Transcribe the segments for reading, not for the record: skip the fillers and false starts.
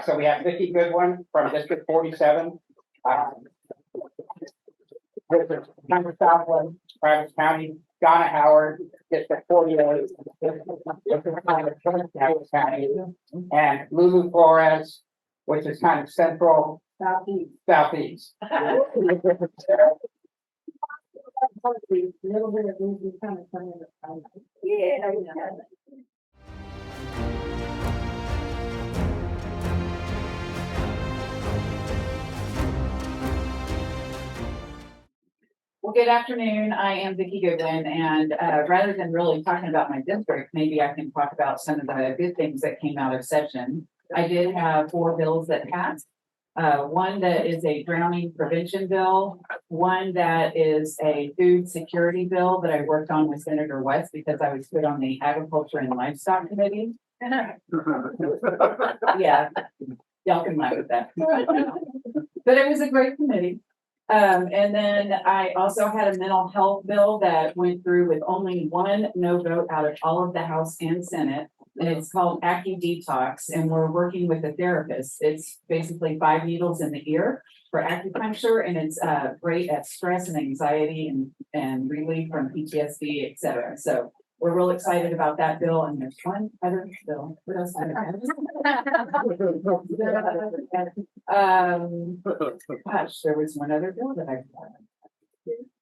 So we have Vikki Goodwin from District 47. Number Southwest, Travis County, Donna Howard, District 48, Travis County, and Lulu Flores, which is kind of central southeast. Yeah. Well, good afternoon. I am Vikki Goodwin, and rather than really talking about my district, maybe I can talk about some of the good things that came out of session. I did have 4 bills that passed. One that is a drowning prevention bill, one that is a food security bill that I worked on with Senator West because I was put on the Agriculture and Livestock Committee. Yeah, y'all can laugh at that. But it was a great committee. And then I also had a mental health bill that went through with only 1 no vote out of all of the House and Senate. And it's called AccuDetox, and we're working with a therapist. It's basically 5 needles in the ear for acupuncture, and it's great at stress and anxiety and relief from PTSD, et cetera. So we're real excited about that bill. And there's one other bill. What else? Gosh, there was one other bill that I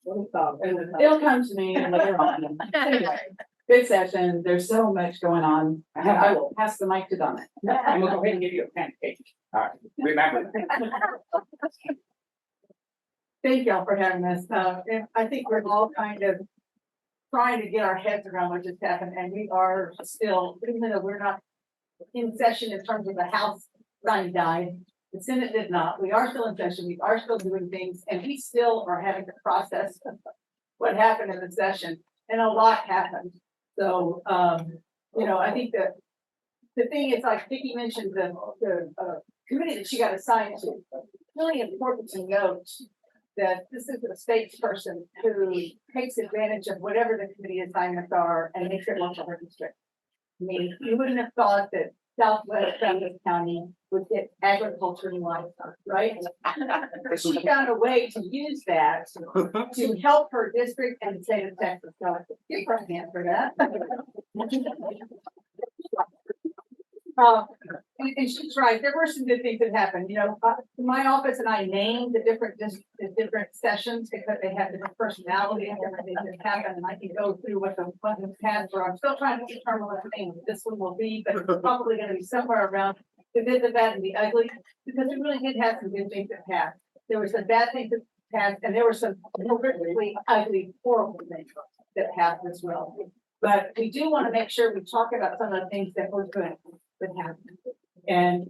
it'll come to me later on. Anyway, good session. There's so much going on. I will pass the mic to Donna. I'm gonna go ahead and give you a pancake. All right, remember. Thank y'all for having us. And I think we're all kind of trying to get our heads around what just happened, and we are still, even though we're not in session in terms of the House died, the Senate did not. We are still in session. We are still doing things, and we still are having to process what happened in the session, and a lot happened. So, you know, I think that the thing is, like Vikki mentioned, the committee that she got assigned to. Really important to note that this is a statesperson who takes advantage of whatever the committee assignments are and makes it look for her district. I mean, you wouldn't have thought that Southwest Travis County would get agriculture and livestock, right? She found a way to use that to help her district and the state of Texas. So give her a hand for that. And she's right. There were some good things that happened. You know, my office and I named the different sessions because they have different personalities and everything that happened. And I can go through what the past were. I'm still trying to determine what the name of this one will be, but it's probably going to be somewhere around the good, the bad, and the ugly, because we really did have some good things that passed. There were some bad things that passed, and there were some horrifically ugly, horrible things that passed as well. But we do want to make sure we talk about some of the things that were good that happened. And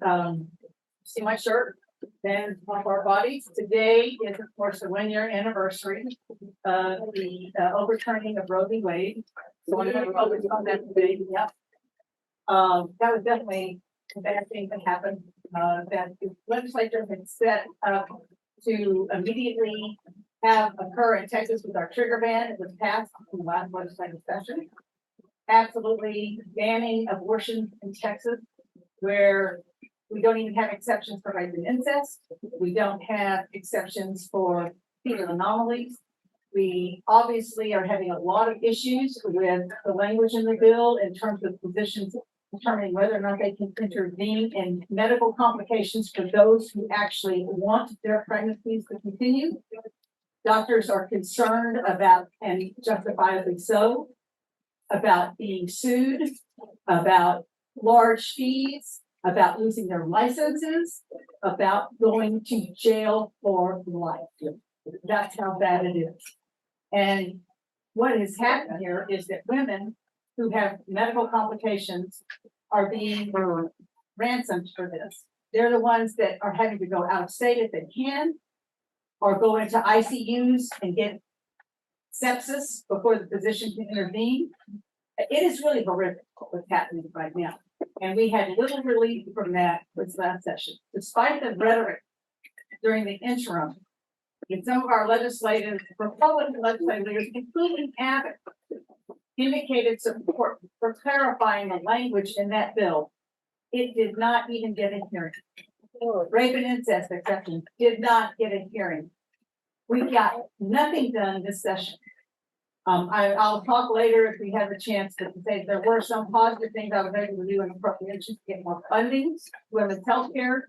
see my shirt, then one of our bodies. Today is, of course, the 1-year anniversary of the overturning of Roe v. Wade. So I'm going to focus on that today. Yep. That was definitely a bad thing that happened. That the legislature had set up to immediately have occur in Texas with our trigger ban. It was passed in the last legislative session. Absolutely banning abortion in Texas, where we don't even have exceptions for rape and incest. We don't have exceptions for fetal anomalies. We obviously are having a lot of issues with the language in the bill in terms of physicians determining whether or not they can intervene in medical complications for those who actually want their pregnancies to continue. Doctors are concerned about, and justifiably so, about being sued, about large fees, about losing their licenses, about going to jail for life. That's how bad it is. And what has happened here is that women who have medical complications are being ransomed for this. They're the ones that are having to go out of state if they can, or go into ICUs and get sepsis before the physician can intervene. It is really horrific what's happening right now. And we had little relief from that this last session. Despite the rhetoric during the interim, and some of our Republican legislators, including Abbott, indicated support for clarifying the language in that bill It did not even get a hearing. Rape and incest exception did not get a hearing. We got nothing done this session. I'll talk later if we have a chance to say there were some positive things I was able to do in appropriations, to get more funding, women's healthcare.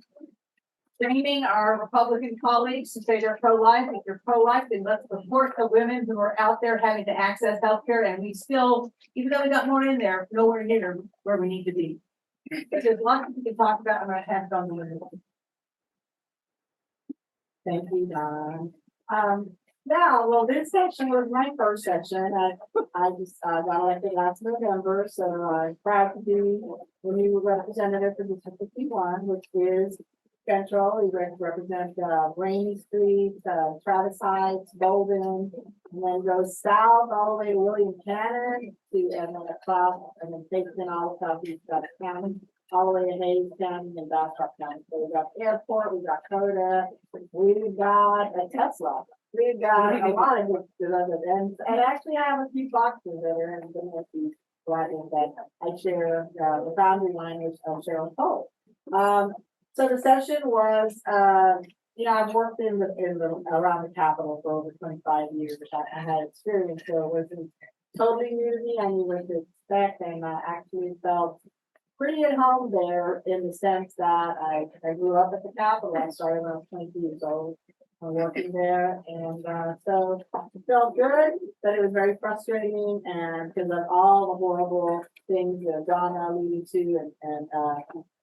Training our Republican colleagues to say they're pro-life. If you're pro-life, then let's support the women who are out there having to access healthcare. And we still, even though we got more in there, nowhere near where we need to be. But there's lots we can talk about, and I have on the women. Thank you, Don. Now, well, this session was my first session. I just got elected last November, so I'm proud to be the new representative for District 51, which is Central. We represent Rainy Street, Travis Heights, Bolden, and then goes south all the way to William Cannon to and then south, and then takes in all of southeast County, all the way to Hayes County and Bastrop County. So we got the airport, we got Coda, we've got a Tesla. We've got a lot of good other than, and actually I have a few boxes that are in the these writings that I share the boundary line with Cheryl Cole. So the session was, I've worked in the around the Capitol for over 25 years. I had experience, so it wasn't totally new to me. I knew what to expect, and I actually felt pretty at home there in the sense that I grew up at the Capitol. I started when I was 22 years old. Working there, and so it felt good, but it was very frustrating, and because of all the horrible things that Donna alluded to, and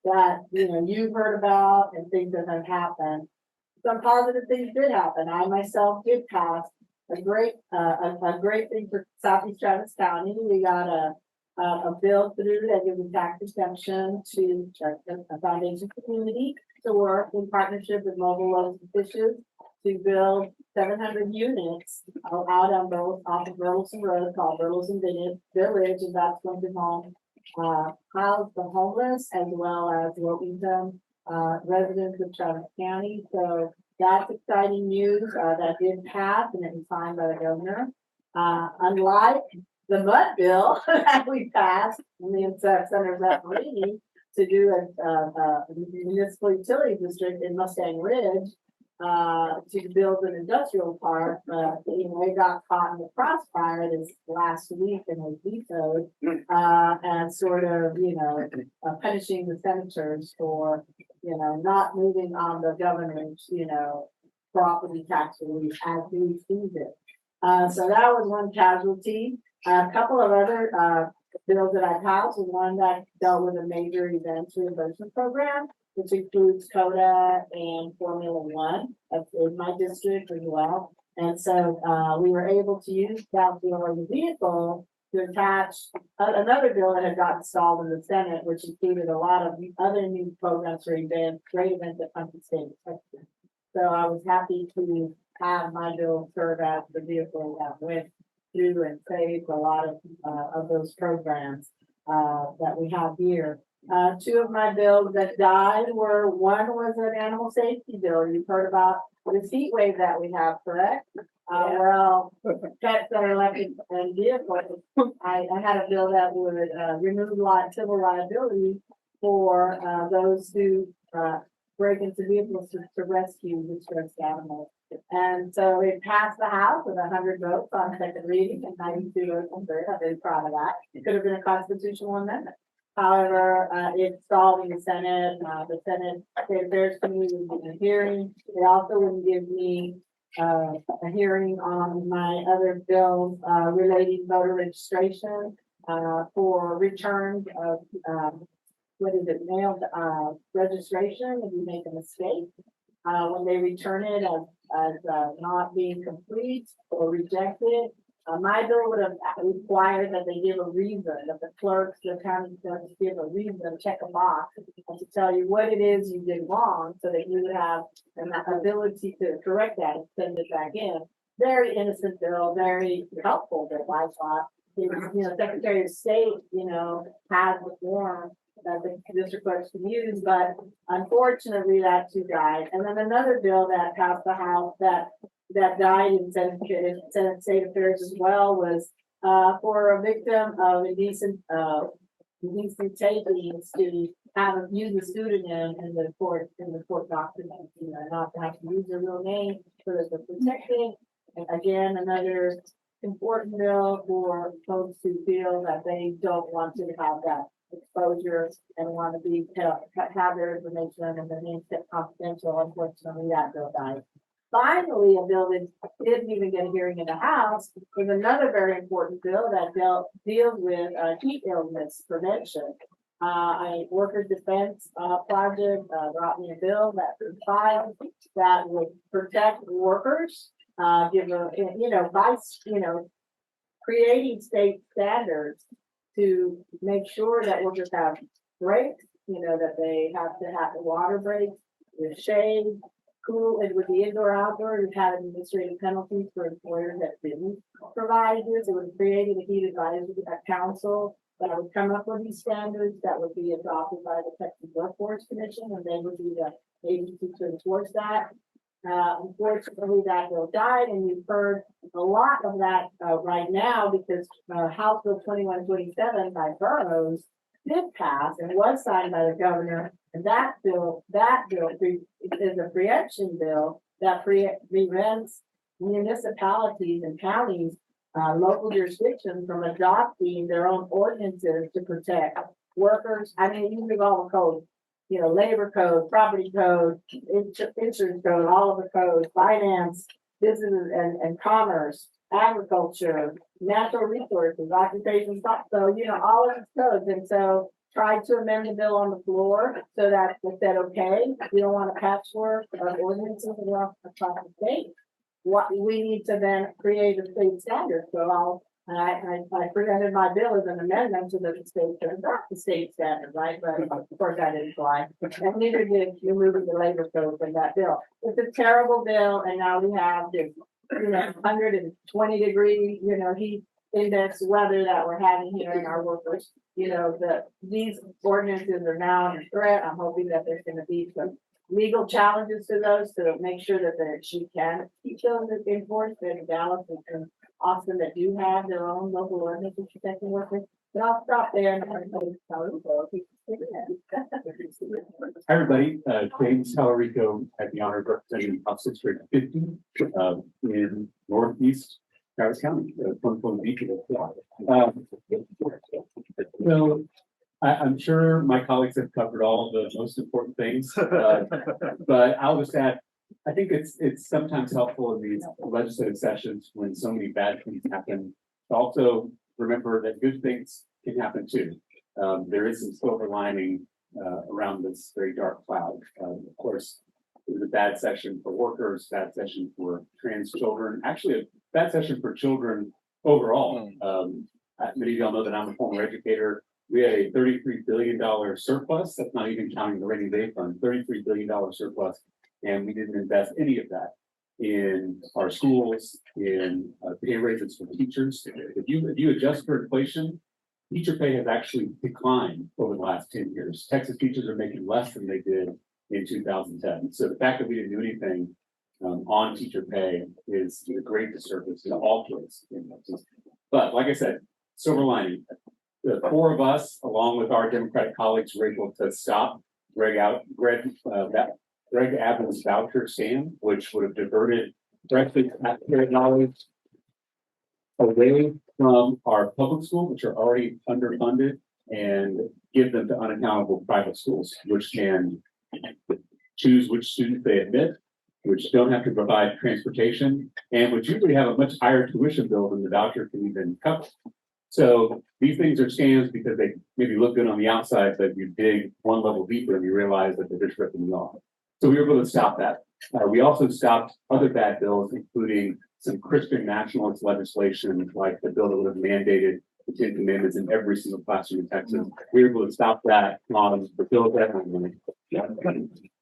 that you've heard about, and things that have happened. Some positive things did happen. I myself did pass a great thing for Southeast Travis County. We got a bill through that gives a tax exemption to a foundation community to work in partnership with Mobile Loaves and Fishes to build 700 units out on both off of Burleson Road called Burleson Village, and that's going to house the homeless as well as low-income residents of Travis County. So that's exciting news. That did pass, and it was signed by the governor. Unlike the mud bill that we passed in the Senator Zaffarini to do a municipal utility district in Mustang Ridge, to build an industrial park, they got caught in the crossfire this last week and was vetoed, and sort of, punishing the senators for, not moving on the governor's, property tax relief as we received it. So that was one casualty. A couple of other bills that I passed was one that dealt with a major events reimbursement program, which includes CODA and Formula One. That's in my district as well. And so we were able to use that bill as a vehicle to attach another bill that had gotten stalled in the Senate, which included a lot of other new programs for events, great events at Country State. So I was happy to have my bill serve as the vehicle that went through and saved a lot of those programs that we have here. Two of my bills that died were, one was an animal safety bill. You've heard about the heat wave that we have, correct? Well, pets that are left in vehicles. I had a bill that would remove civil liability for those who break into vehicles to rescue distressed animals. And so it passed the House with 100 votes on second reading and 92 votes on third. I'm very proud of that. It could have been a constitutional amendment. However, it stalled in the Senate. The Senate State Affairs Committee was in a hearing. They also wouldn't give me a hearing on my other bills relating voter registration for returns of mailed registration if you make a mistake. When they return it as not being complete or rejected. My bill would have required that they give a reason, that the county clerks give a reason, check a box, and to tell you what it is you did wrong, so that you would have an ability to correct that and send it back in. Very innocent bill, very helpful bill, I thought. Secretary of State, has the form that the district clerks can use, but unfortunately that too died. And then another bill that passed the House that died in Senate State Affairs as well was for a victim of indecent tapings to use the pseudonym in the court document, you know, not to have to use their real name so that they're protected. And again, another important bill for folks who feel that they don't want to have that exposure and want to have their information and their names kept confidential. Unfortunately, that bill died. Finally, a bill that didn't even get a hearing in the House is another very important bill that deals with heat illness prevention. A workers' defense project brought me a bill that was filed that would protect workers, creating state standards to make sure that workers have breaks, that they have to have the water breaks with shade, cool, and with the indoor-outdoor, we've had administrative penalties for employers that didn't provide this. It would have created a heat advisory council that would come up with these standards that would be adopted by the Texas Workforce Commission, and they would be the agency to enforce that. Unfortunately, that bill died, and we've heard a lot of that right now because House Bill 2127 by boroughs did pass and was signed by the governor. And that bill is a preemption bill that prevents municipalities and counties, local jurisdictions from adopting their own ordinances to protect workers. I mean, you read all the codes, labor code, property code, insurance code, all of the codes, finance, business and commerce, agriculture, natural resources, occupation, so, all of these codes. And so tried to amend the bill on the floor so that they said, okay, we don't want a patchwork of ordinances across the state. What we need to then create a state standard. So I presented my bill as an amendment to the state, not the state standard, right? But of course I didn't fly. And neither did removing the labor code from that bill. It's a terrible bill, and now we have this, 120-degree, heat index weather that we're having here in our workers. These ordinances are now in threat. I'm hoping that there's going to be some legal challenges to those to make sure that she can keep those enforced. In Dallas and Austin that do have their own local ordinances protecting workers. But I'll stop there and I'm going to Talarico. Hi, everybody. James Talarico had the honor of representing House District 50 in Northeast Travis County, from Vikki. So I'm sure my colleagues have covered all the most important things, but I'll just add, I think it's sometimes helpful in these legislative sessions when so many bad things happen to also remember that good things can happen too. There is some silver lining around this very dark cloud. Of course, it was a bad session for workers, bad session for trans children, actually a bad session for children overall. Many of y'all know that I'm a former educator. We had a $33 billion surplus. That's not even counting the rainy day fund, $33 billion surplus. And we didn't invest any of that in our schools, in pay raises for teachers. If you adjust for inflation, teacher pay has actually declined over the last 10 years. Texas teachers are making less than they did in 2010. So the fact that we didn't do anything on teacher pay is a great disservice to all kids. But like I said, silver lining. The four of us, along with our Democratic colleagues, were able to stop Greg Abbott's voucher scam, which would have diverted directly taxpayer dollars away from our public schools, which are already underfunded, and give them to unaccountable private schools, which can choose which students they admit, which don't have to provide transportation, and which usually have a much higher tuition bill than the voucher can even cover. So these things are scams because they maybe look good on the outside, but you dig one level deeper and you realize that they're just ripping you off. So we were able to stop that. We also stopped other bad bills, including some Christian nationalist legislation, like the bill that would have mandated the 10 Commandments in every single classroom in Texas. We were able to stop that on the bill that.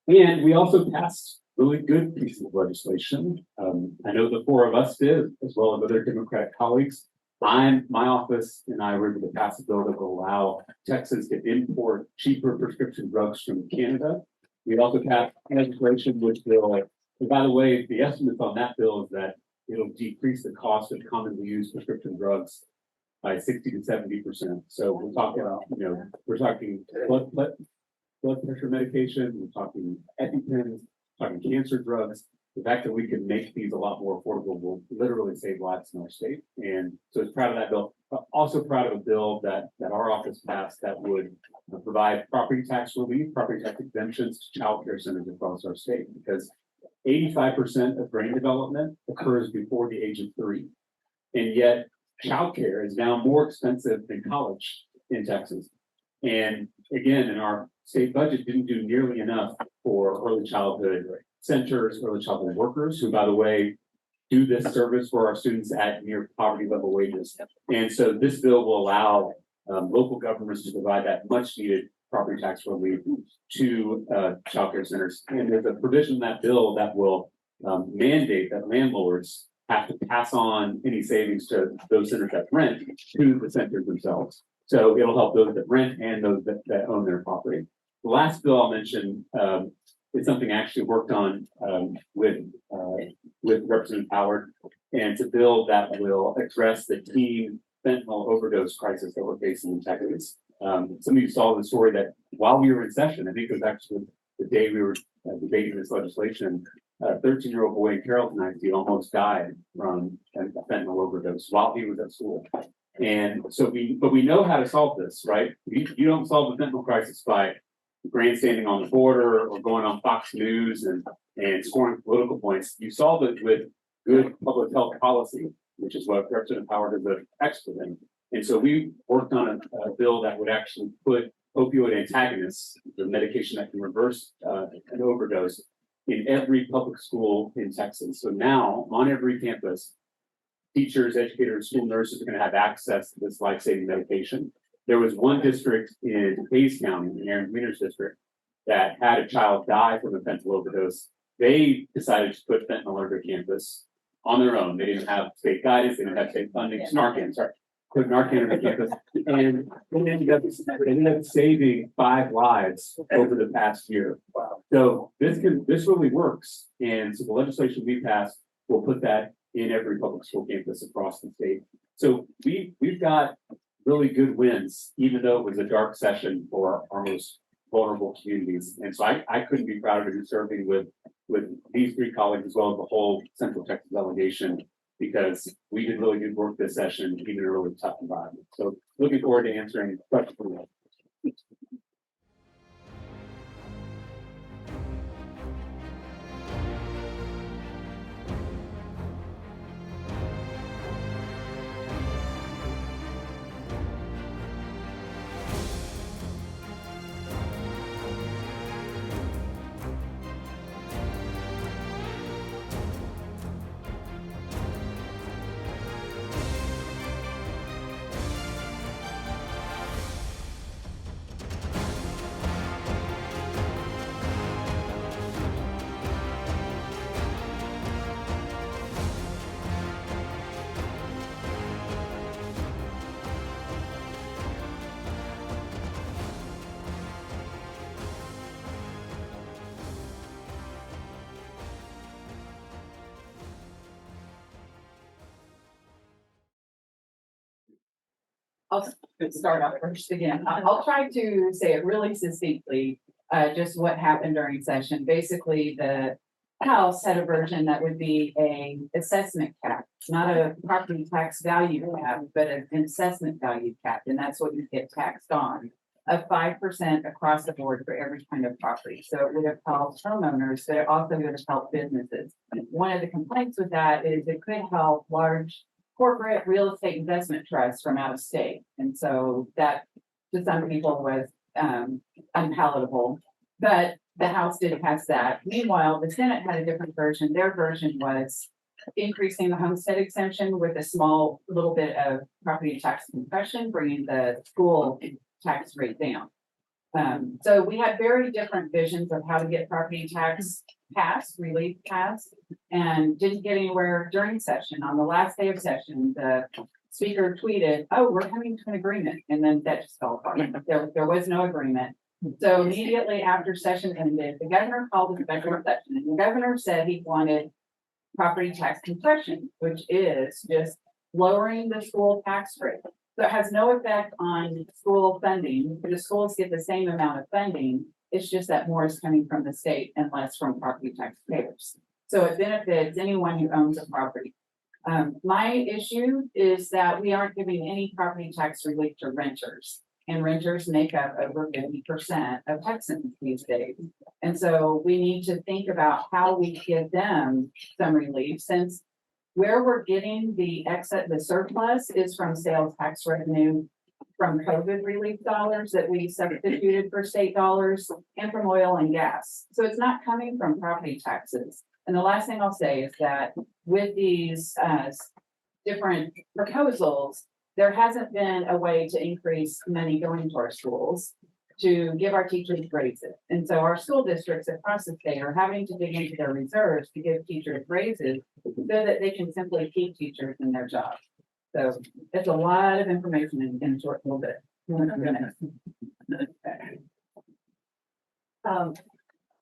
And we also passed really good pieces of legislation. I know the four of us did, as well as other Democratic colleagues. My office and I were able to pass a bill that will allow Texas to import cheaper prescription drugs from Canada. We also passed legislation which will, and by the way, the estimates on that bill is that it'll decrease the cost of commonly used prescription drugs by 60 to 70%. So we're talking about, we're talking blood pressure medication, we're talking EpiPens, talking cancer drugs. The fact that we can make these a lot more affordable will literally save lives in our state. And so it's proud of that bill. Also proud of a bill that our office passed that would provide property tax relief, property tax exemptions to childcare centers across our state, because 85% of brain development occurs before the age of 3. And yet childcare is now more expensive than college in Texas. And again, in our state budget didn't do nearly enough for early childhood centers, early childhood workers, who, by the way, do this service for our students at near poverty level wages. And so this bill will allow local governments to provide that much needed property tax relief to childcare centers. And there's a provision in that bill that will mandate that landlords have to pass on any savings to those centers that rent to the centers themselves. So it'll help those that rent and those that own their property. The last bill I'll mention is something I actually worked on with Representative Howard, and it's a bill that will address the teen fentanyl overdose crisis that we're facing in Texas. Some of you saw the story that while we were in session, I think it was actually the day we were debating this legislation, a 13-year-old boy in Carrollton, IC almost died from a fentanyl overdose while he was at school. And so we know how to solve this, right? You don't solve the fentanyl crisis by grandstanding on the border or going on Fox News and scoring political points. You solve it with good public health policy, which is what Representative Howard is an expert in. And so we worked on a bill that would actually put opioid antagonists, the medication that can reverse an overdose, in every public school in Texas. So now on every campus, teachers, educators, school nurses are going to have access to this life-saving medication. There was one district in Hayes County, in Aaron Wiener's district, that had a child die from a fentanyl overdose. They decided to put fentanyl over campus on their own. They didn't have state guidance, they didn't have state funding, Narcan, sorry. Put Narcan over campus, and they ended up saving 5 lives over the past year. Wow. So this really works. And so the legislation we passed will put that in every public school campus across the state. So we've got really good wins, even though it was a dark session for our most vulnerable communities. And so I couldn't be prouder to be serving with these 3 colleagues as well as the whole Central Texas delegation, because we did really good work this session, even in a really tough environment. So looking forward to answering questions. I'll start off first again. I'll try to say it really succinctly, just what happened during session. Basically, the House had a version that would be a assessment cap, not a property tax value cap, but an assessment value cap, and that's what you get taxed on, of 5% across the board for every kind of property. So it would have helped homeowners, but it also would have helped businesses. One of the complaints with that is it could help large corporate real estate investment trusts from out of state. And so that to some people was unpalatable, but the House did pass that. Meanwhile, the Senate had a different version. Their version was increasing the homestead exemption with a small little bit of property tax compression, bringing the school tax rate down. So we had very different visions of how to get property tax passed, relief passed, and didn't get anywhere during session. On the last day of session, the speaker tweeted, "Oh, we're coming to an agreement," and then that just fell apart. There was no agreement. So immediately after session ended, the governor called a special session, and the governor said he wanted property tax compression, which is just lowering the school tax rate. So it has no effect on school funding. The schools get the same amount of funding, It's just that more is coming from the state and less from property taxpayers. So it benefits anyone who owns a property. My issue is that we aren't giving any property tax relief to renters. And renters make up over 50% of Texans these days. And so we need to think about how we give them some relief, since where we're getting the surplus is from sales tax revenue, from COVID relief dollars that we substituted for state dollars, and from oil and gas. So it's not coming from property taxes. And the last thing I'll say is that with these different proposals, there hasn't been a way to increase money going to our schools to give our teachers raises. And so our school districts across the state are having to dig into their reserves to give teachers raises so that they can simply keep teachers in their jobs. So it's a lot of information in a short little bit.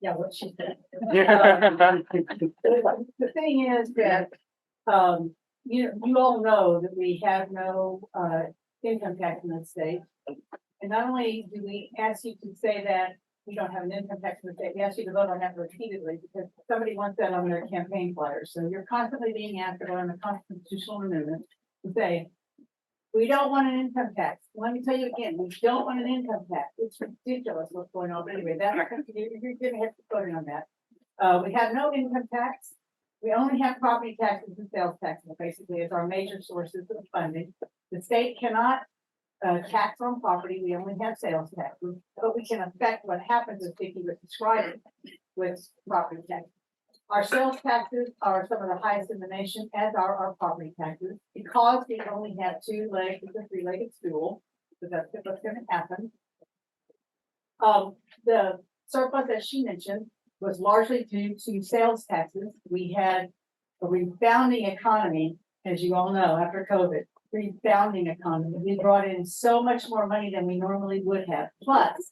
Yeah, what she said. The thing is that, you all know that we have no, income tax in the state. And not only do we ask you to say that we don't have an income tax in the state, we ask you to vote on that repeatedly because somebody wants that on their campaign flyers. So you're constantly being asked to vote on the constitutional amendment to say, we don't want an income tax. Let me tell you again, we don't want an income tax. It's ridiculous what's going on. But anyway, you're gonna have to vote on that. We have no income tax. We only have property taxes and sales taxes, basically, as our major sources of funding. The state cannot tax on property. We only have sales taxes, but we can affect what happens, as Vikki was describing, with property taxes. Our sales taxes are some of the highest in the nation, as are our property taxes, because we only have two legs of a three-legged stool. So that's what's going to happen. The surplus, as she mentioned, was largely due to sales taxes. We had a rebounding economy, as you all know, after COVID. Rebounding economy. We brought in so much more money than we normally would have. Plus,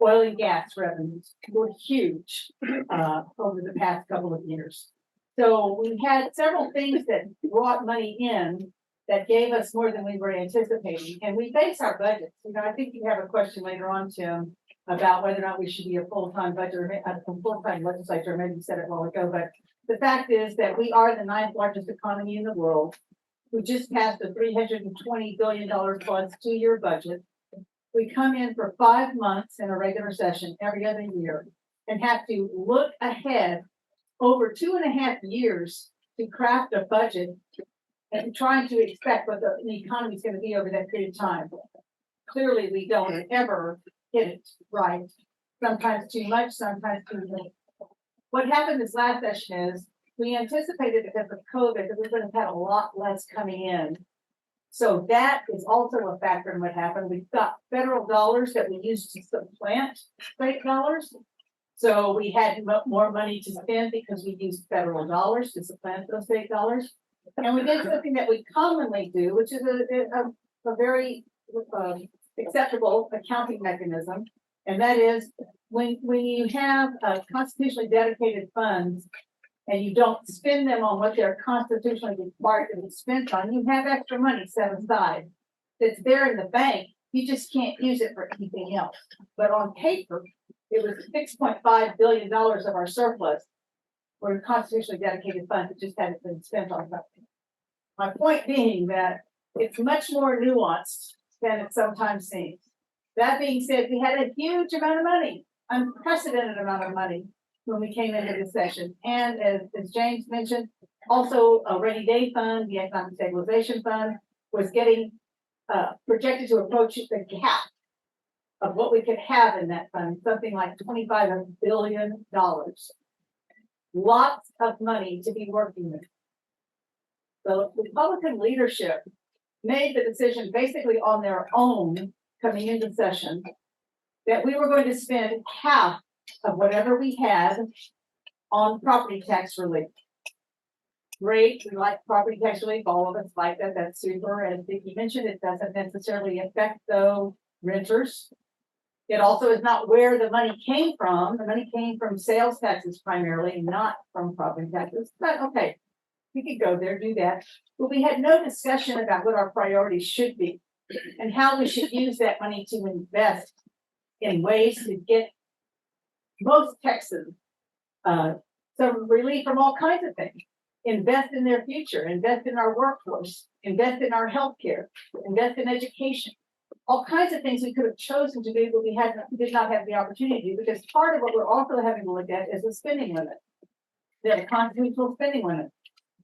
oil and gas revenues were huge over the past couple of years. So we had several things that brought money in that gave us more than we were anticipating. And we base our budgets. You know, I think you have a question later on, Tim, about whether or not we should be a full-time budget or a full-time legislature. Maybe you said it a while ago, but the fact is that we are the 9th largest economy in the world. We just passed a $320 billion plus 2-year budget. We come in for 5 months in a regular session every other year and have to look ahead over 2.5 years to craft a budget and trying to expect what the economy is going to be over that period of time. Clearly, we don't ever get it right. Sometimes too much, sometimes too little. What happened this last session is we anticipated because of COVID that we would have had a lot less coming in. So that is also a factor in what happened. We've got federal dollars that we used to supplant state dollars. So we had more money to spend because we used federal dollars to supplant those state dollars. And we did something that we commonly do, which is a very acceptable accounting mechanism. And that is when you have constitutionally dedicated funds and you don't spend them on what they're constitutionally required to be spent on, you have extra money set aside that's there in the bank. You just can't use it for anything else. But on paper, it was $6.5 billion of our surplus were constitutionally dedicated funds that just hadn't been spent on something. My point being that it's much more nuanced than it sometimes seems. That being said, we had a huge amount of money, unprecedented amount of money when we came into this session. And as James mentioned, also a rainy day fund, the economic stabilization fund, was getting projected to approach the gap of what we could have in that fund, something like $25 billion. Lots of money to be working with. The Republican leadership made the decision basically on their own coming into session that we were going to spend half of whatever we had on property tax relief. Great, we like property tax relief, all of us like that, that's super. As Vikki mentioned, it doesn't necessarily affect though renters. It also is not where the money came from. The money came from sales taxes primarily, not from property taxes. But okay, we could go there, do that. But we had no discussion about what our priorities should be and how we should use that money to invest in ways to get most Texans, some relief from all kinds of things. Invest in their future, invest in our workforce, invest in our healthcare, invest in education. All kinds of things we could have chosen to do, but did not have the opportunity, because part of what we're also having to look at is the spending limit. The constitutional spending limit.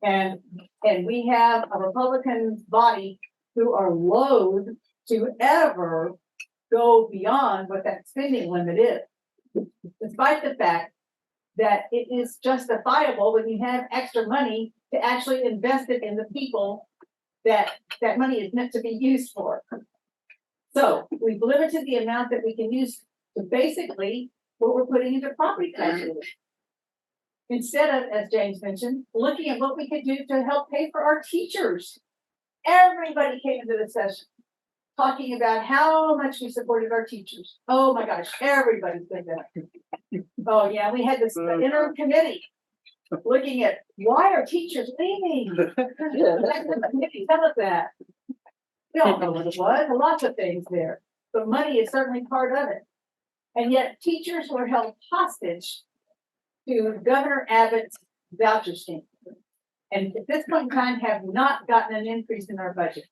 And we have a Republican body who are loath to ever go beyond what that spending limit is. Despite the fact that it is justifiable when you have extra money to actually invest it in the people that money is meant to be used for. So we've limited the amount that we can use to basically what we're putting into property taxes. Instead of, as James mentioned, looking at what we could do to help pay for our teachers. Everybody came into the session talking about how much we supported our teachers. Oh my gosh, everybody said that. Oh yeah, we had this interim committee looking at why are teachers leaving? Tell us that. We don't know what it was, lots of things there, but money is certainly part of it. And yet teachers were held hostage to Governor Abbott's voucher scheme. And at this point in time have not gotten an increase in our budget.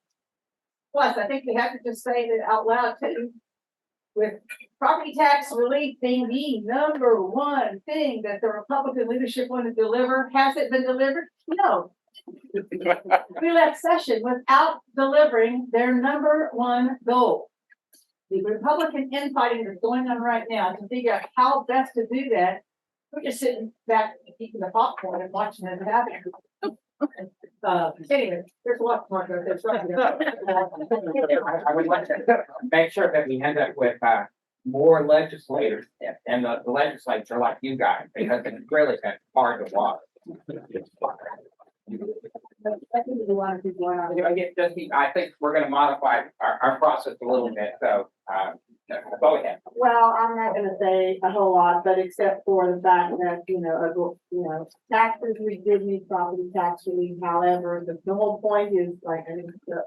Plus, I think we have to just say that out loud too, with property tax relief being the number one thing that the Republican leadership wanted to deliver. Has it been delivered? No. We left session without delivering their number one goal. The Republican infighting that's going on right now to figure out how best to do that. We're just sitting back eating the popcorn and watching it happen. Anyway, there's a lot more to this right here. I would like to make sure that we end up with, more legislators and the legislature like you guys, because it's really hard to watch. I think we're gonna modify our process a little bit, so, go ahead. Well, I'm not gonna say a whole lot, but except for the fact that, taxes, we did need property tax relief. However, the whole point is, like, I think the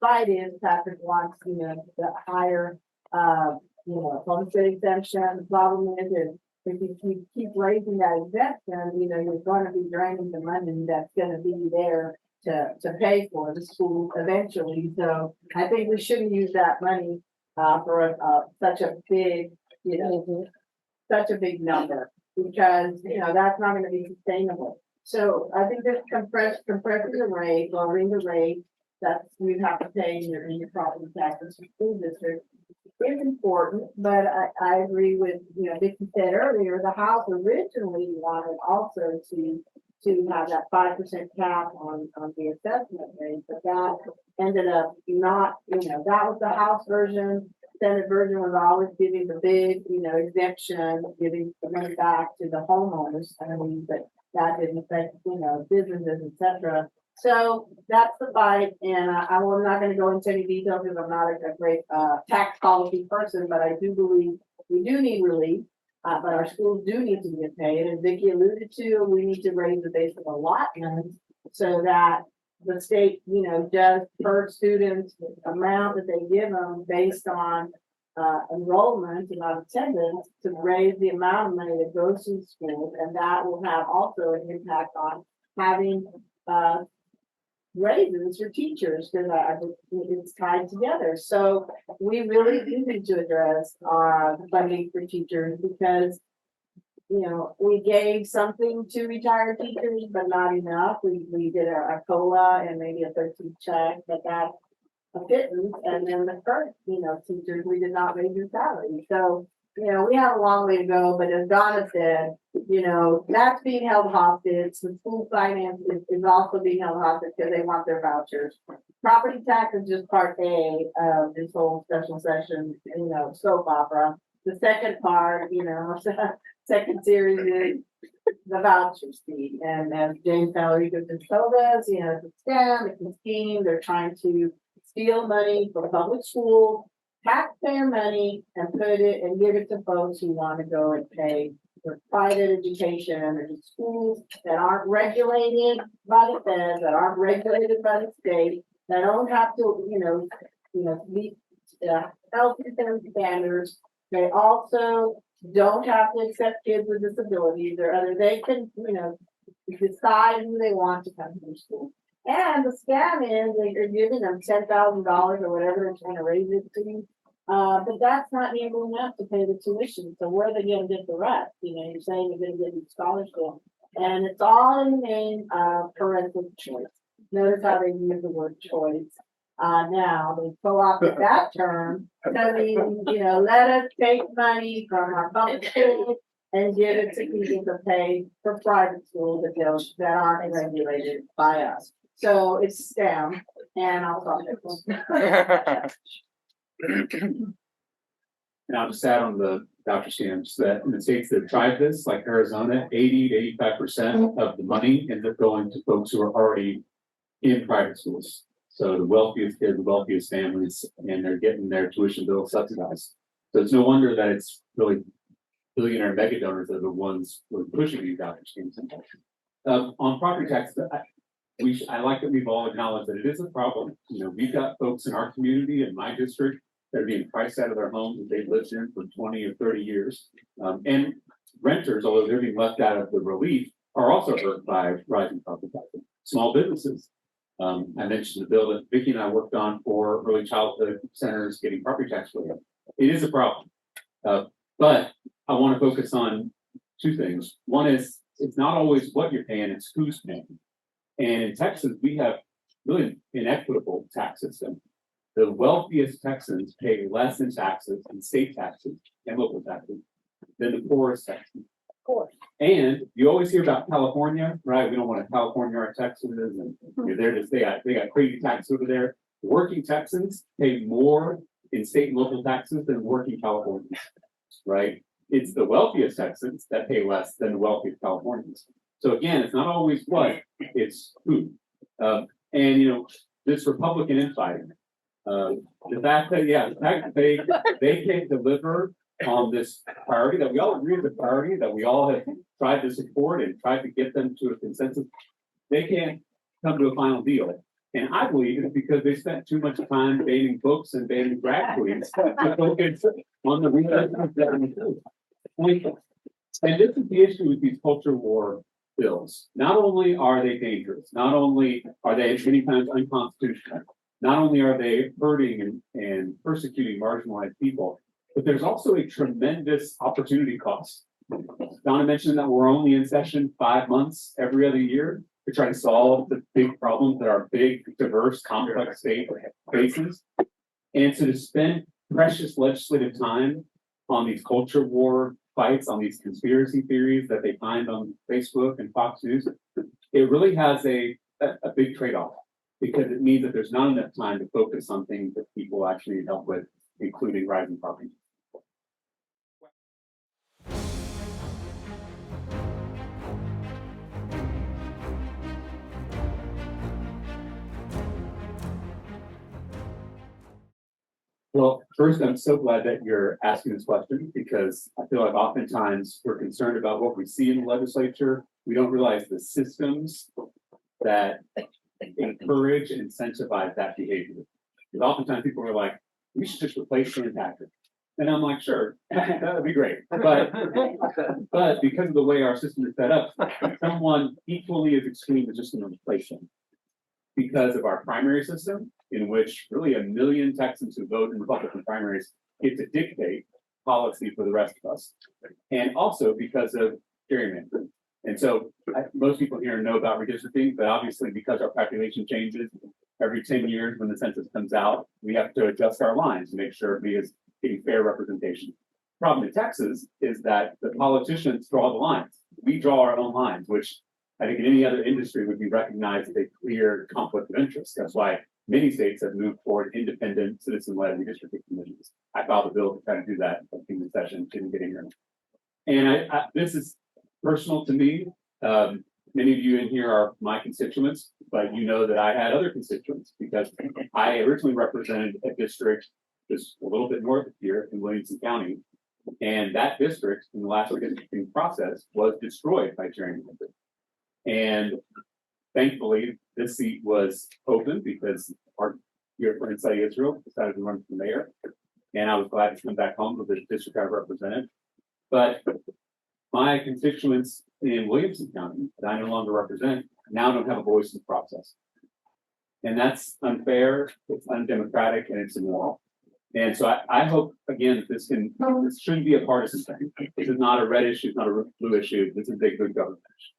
fight is Patrick wants, the higher, homestead exemption. The problem is if you keep raising that exemption, you're gonna be draining the money that's gonna be there to pay for the school eventually. So I think we shouldn't use that money for such a big, such a big number, because, that's not gonna be sustainable. So I think this compressing the rate, lowering the rate that you have to pay in your property taxes for school district is important, but I agree with, Vikki said earlier, the House originally wanted also to have that 5% cap on the assessment rate, but that ended up not, that was the House version. Senate version was always giving the big, exemption, giving the money back to the homeowners. But that didn't affect, businesses, etc. So that's the fight, and I'm not going to go into any details because I'm not a great tax policy person, but I do believe we do need relief. But our schools do need to get paid, and Vikki alluded to, we need to raise the base of allotment so that the state, does per student amount that they give them based on enrollment and on attendance to raise the amount of money that goes to the schools, and that will have also an impact on having raises for teachers, because it's tied together. So we really do need to address funding for teachers, because we gave something to retired teachers, but not enough. We did a COLA and maybe a 13th check, but that's a pittance. And then the current, teachers, we did not raise their salary. So, we have a long way to go, but as Donna said, that's being held hostage. The school finance is also being held hostage because they want their vouchers. Property tax is just part A of this whole special session, soap opera. The second part, second series is the voucher scheme. And as James Talarico just told us, it's a scam, it's a scheme. They're trying to steal money from public schools, taxpayer money, and put it and give it to folks who want to go and pay for private education and the schools that aren't regulated by the feds, that aren't regulated by the state, that don't have to, meet health and standards. They also don't have to accept kids with disabilities or other, they can, decide who they want to come to school. And the scam is that you're giving them $10,000 or whatever they're trying to raise it to. But that's not nearly enough to pay the tuition, so where are they gonna get the rest? You're saying you're gonna get these scholarships. And it's all in the name of parental choice. Notice how they use the word choice. Now, they co-opted that term, telling, let us take money from our public schools and give it to people to pay for private schools that aren't regulated by us. So it's STEM, and I'll talk about And I'll just add on the voucher scams that in the states that tried this, like Arizona, 80 to 85% of the money ends up going to folks who are already in private schools. So the wealthiest kids, the wealthiest families, and they're getting their tuition bill subsidized. So it's no wonder that it's really billionaire mega donors that are the ones who are pushing these voucher schemes. On property taxes, I like that we've all acknowledged that it is a problem. We've got folks in our community, in my district, that are being priced out of their homes that they've lived in for 20 or 30 years. And renters, although they're being left out of the relief, are also hurt by rising property taxes. Small businesses. I mentioned the bill that Vikki and I worked on for early childhood centers getting property tax relief. It is a problem. But I want to focus on two things. One is it's not always what you're paying, it's who's paying. And in Texas, we have really inequitable tax system. The wealthiest Texans pay less in taxes and state taxes and local taxes than the poorest Texans. Of course. And you always hear about California, right? We don't want to California our Texas, and they got crazy taxes over there. The working Texans pay more in state and local taxes than working Californians, right? It's the wealthiest Texans that pay less than the wealthiest Californians. So again, it's not always what, it's who. And this Republican infighting, the fact that they can't deliver on this priority that we all agree is a priority that we all have tried to support and tried to get them to a consensus, they can't come to a final deal. And I believe it's because they spent too much time banning books and banning drag queens to focus on the research that we do. And this is the issue with these culture war bills. Not only are they dangerous, not only are they many times unconstitutional, not only are they hurting and persecuting marginalized people, but there's also a tremendous opportunity cost. Donna mentioned that we're only in session 5 months every other year to try to solve the big problems that our big, diverse, complex state faces. And so to spend precious legislative time on these culture war fights, on these conspiracy theories that they find on Facebook and Fox News, it really has a big trade-off, because it means that there's not enough time to focus on things that people actually need help with, including rising property. Well, first, I'm so glad that you're asking this question, because I feel like oftentimes we're concerned about what we see in the legislature. We don't realize the systems that encourage and incentivize that behavior. Because oftentimes people are like, we should just replace Stan Patrick. And I'm like, sure, that would be great. But because of the way our system is set up, someone equally as extreme is just going to replace them. Because of our primary system, in which really 1 million Texans who vote in Republican primaries get to dictate policy for the rest of us. And also because of gerrymandering. And so most people here know about redistricting, but obviously because our population changes every 10 years when the census comes out, we have to adjust our lines to make sure we is getting fair representation. Problem in Texas is that the politicians draw the lines. We draw our own lines, which I think in any other industry would be recognized as a clear conflict of interest. That's why many states have moved toward independent citizen-led redistricting committees. I filed a bill to try to do that in the session, didn't get in here. And this is personal to me. Many of you in here are my constituents, but you know that I had other constituents because I originally represented a district just a little bit north of here in Williamson County. And that district in the last redistricting process was destroyed by gerrymandering. And thankfully, this seat was open because our dear friend Sadi Israel decided to run for mayor. And I was glad to come back home to the district I represented. But my constituents in Williamson County that I no longer represent now don't have a voice in the process. And that's unfair, it's undemocratic, and it's immoral. And so I hope, again, this shouldn't be a partisan thing. This is not a red issue, it's not a blue issue, this is a big, good government issue.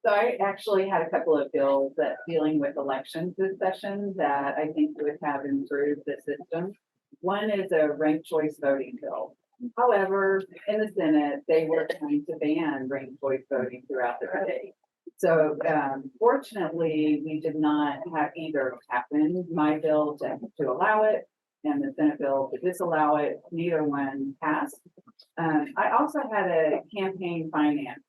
So I actually had a couple of bills that dealing with elections this session that I think would have improved the system. One is a ranked choice voting bill. However, in the Senate, they were trying to ban ranked choice voting throughout the state. So fortunately, we did not have either happen. My bill to allow it and the Senate bill to disallow it, neither one passed. I also had a campaign finance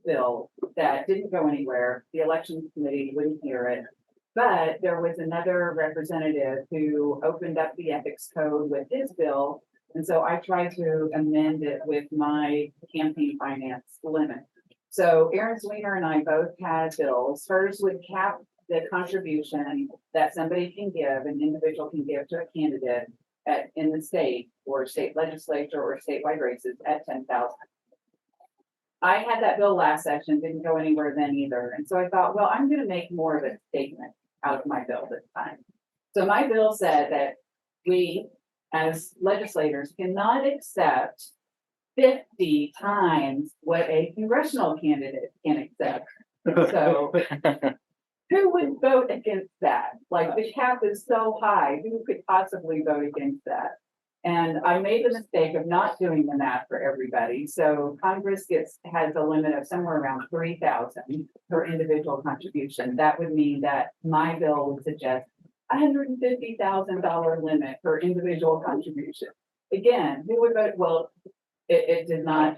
bill that didn't go anywhere. The elections committee wouldn't hear it. But there was another representative who opened up the ethics code with his bill. And so I tried to amend it with my campaign finance limit. So Aaron Sweeter and I both had bills. Hers would cap the contribution that somebody can give, an individual can give to a candidate in the state or state legislature or statewide races at 10,000. I had that bill last session, didn't go anywhere then either. And so I thought, well, I'm going to make more of a statement out of my bill this time. So my bill said that we, as legislators, cannot accept 50 times what a congressional candidate can accept. So who would vote against that? Like the cap is so high, who could possibly vote against that? And I made the mistake of not doing the math for everybody. So Congress has a limit of somewhere around 3,000 per individual contribution. That would mean that my bill would suggest $150,000 limit per individual contribution. Again, who would vote? Well, it did not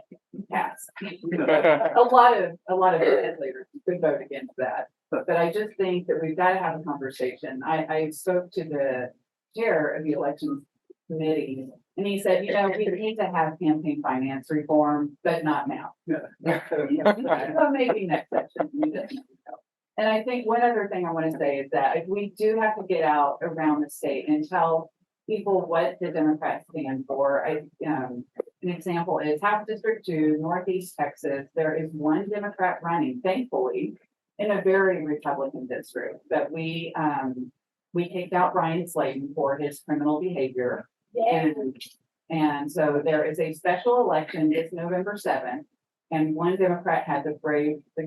pass. a lot of legislators could vote against that. But I just think that we've got to have a conversation. I spoke to the chair of the elections committee, and he said, you know, we need to have campaign finance reform, but not now. So maybe next session. And I think one other thing I want to say is that we do have to get out around the state and tell people what the Democrats stand for. An example is House District 2, Northeast Texas. There is one Democrat running, thankfully, in a very Republican district. But we kicked out Brian Slayton for his criminal behavior. And so there is a special election this November 7th. And one Democrat had the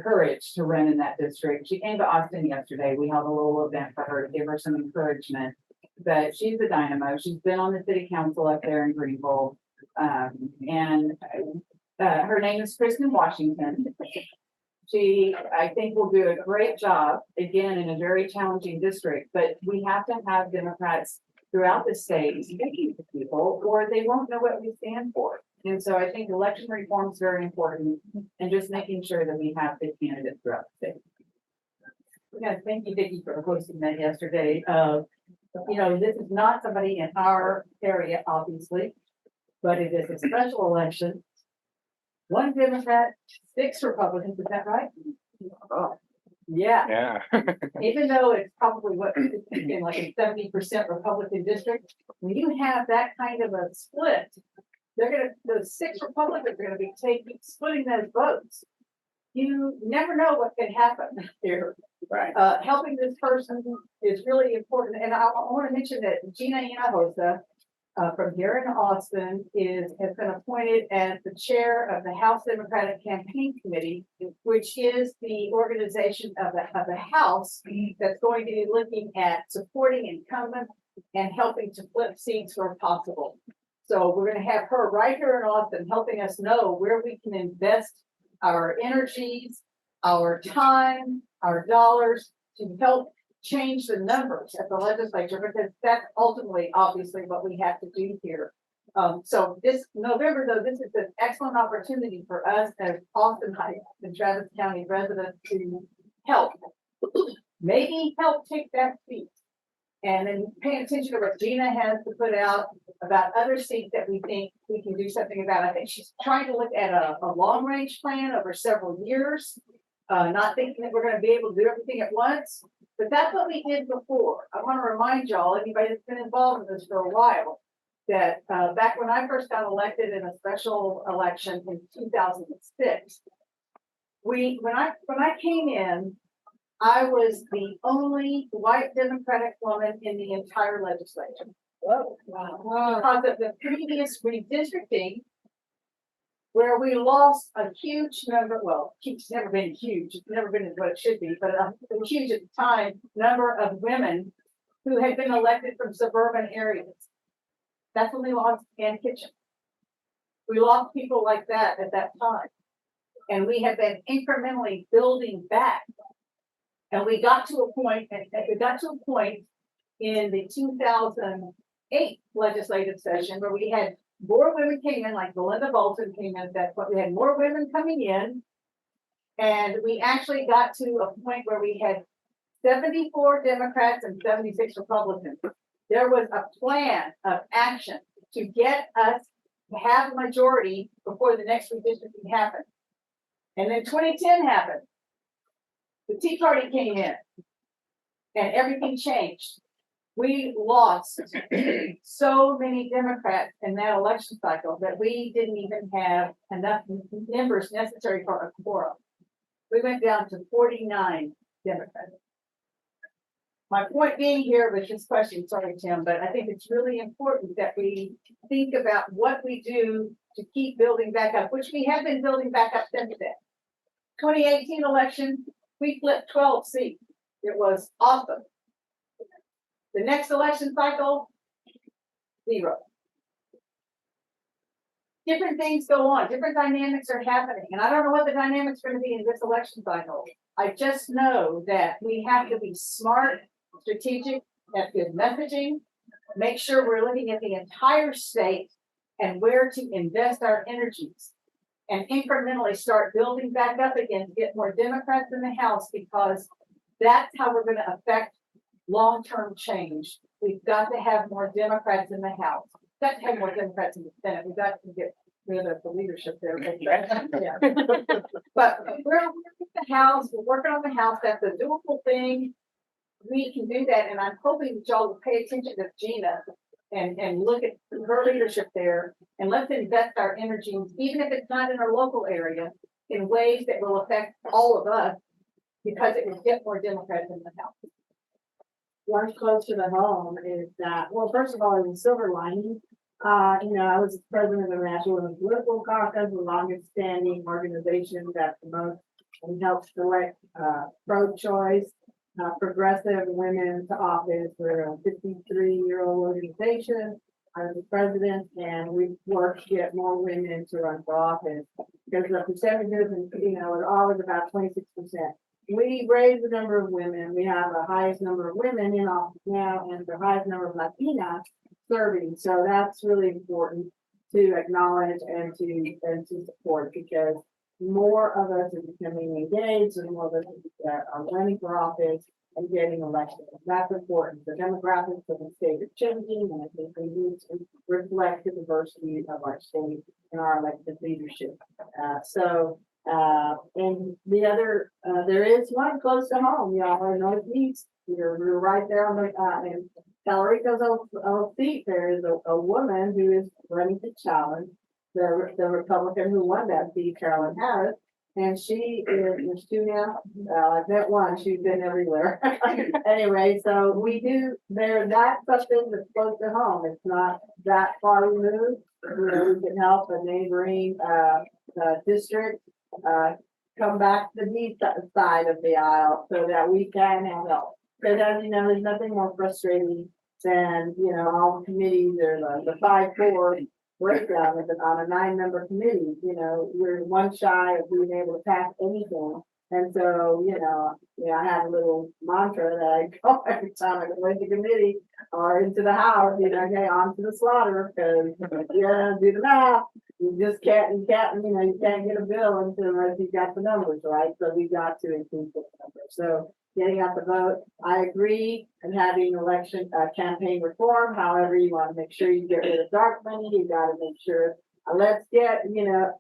courage to run in that district. She came to Austin yesterday. We held a little event for her to give her some encouragement. But she's a dynamo. She's been on the city council up there in Greenville. And her name is Kristen Washington. She, I think, will do a great job, again, in a very challenging district. But we have to have Democrats throughout the state speaking to people, or they won't know what we stand for. And so I think election reform is very important, and just making sure that we have good candidates throughout the state. Yeah, thank you, Vikki, for hosting that yesterday. You know, this is not somebody in our area, obviously, but it is a special election. One Democrat, 6 Republicans, is that right? Oh. Yeah, Yeah. even though it's probably what, in like a 70% Republican district, when you have that kind of a split, those 6 Republicans are gonna be splitting those votes. You never know what could happen here. Right. Helping this person is really important. And I want to mention that Gina Hinojosa, from here in Austin has been appointed as the chair of the House Democratic Campaign Committee, which is the organization of the House that's going to be looking at supporting incumbents and helping to flip seats where possible. So we're going to have her right here in Austin helping us know where we can invest our energies, our time, our dollars to help change the numbers at the legislature, because that's ultimately, obviously, what we have to do here. So this November, though, this is an excellent opportunity for us as Austin Heights and Travis County residents to help, maybe help take that seat. And then pay attention to what Gina has to put out about other seats that we think we can do something about. I think she's trying to look at a long range plan over several years, not thinking that we're going to be able to do everything at once. But that's what we did before. I want to remind y'all, anybody that's been involved in this for a while, that, back when I first got elected in a special election in 2006, when I came in, I was the only white Democratic woman in the entire legislature. Whoa. Because of the previous redistricting, where we lost a huge number, well, it's never been huge, it's never been what it should be, but a huge at the time, number of women who had been elected from suburban areas. That's when we lost Ann Kitchen. We lost people like that at that time. And we have been incrementally building back. And we got to a point, in the 2008 legislative session where we had more women came in, like Belinda Bolton came in at that point. We had more women coming in. And we actually got to a point where we had 74 Democrats and 76 Republicans. There was a plan of action to get us to have a majority before the next redistricting happened. And then 2010 happened. The Tea Party came in and everything changed. We lost so many Democrats in that election cycle that we didn't even have enough members necessary for a quorum. We went down to 49 Democrats. My point being here with this question, sorry, Tim, but I think it's really important that we think about what we do to keep building back up, which we have been building back up since then. 2018 election, we flipped 12 seats. It was awesome. The next election cycle, 0. Different things go on, different dynamics are happening, and I don't know what the dynamics are going to be in this election cycle. I just know that we have to be smart, strategic, have good messaging, make sure we're looking at the entire state and where to invest our energies, and incrementally start building back up again to get more Democrats in the House, because that's how we're going to affect long-term change. We've got to have more Democrats in the House. We've got to have more Democrats in the Senate. We've got to get rid of the leadership there. Yeah. But we're in the House, we're working on the House. That's a doable thing. We can do that, and I'm hoping that y'all will pay attention to Gina and look at her leadership there, and let's invest our energy, even if it's not in our local area, in ways that will affect all of us, because it will get more Democrats in the House. One closer to home is that, well, first of all, it was silver lining. I was president of the National Women's Political Caucus, the longest standing organization that promotes and helps select pro-choice, progressive women to office. We're a 53-year-old organization. I was the president, and we worked to get more women to run for office, because the percentages, was always about 26%. We raised the number of women. We have the highest number of women in office now, and the highest number of Latinas serving. So that's really important to acknowledge and to support, because more of us are becoming engaged, and more of us are running for office and getting elected. That's important. The demographics of the state are changing, and I think we need to reflect the diversity of our state and our elected leadership. And the other, there is one close to home, y'all, in Northeast. We're right there on the, in Talarico's old seat. There is a woman who is running to challenge the Republican who won that seat, Carolyn Harris. And she is two now. I've met one, she's been everywhere. Anyway, so we do, that's something that's close to home. It's not that far removed. We can help a neighboring district come back to the east side of the aisle so that we can have help. Because as you know, there's nothing more frustrating than, all the committees or the 5-4 breakdown on a 9-member committee. We're one shy of being able to pass anything. And so, I have a little mantra that I go every time I go into committee or into the house, okay, on to the slaughter, because do the math. You just can't get a bill until you got the numbers, right? So we got to increase the numbers. So getting out the vote, I agree, and having election campaign reform. However, you want to make sure you get rid of dark money. You got to make sure. Let's get,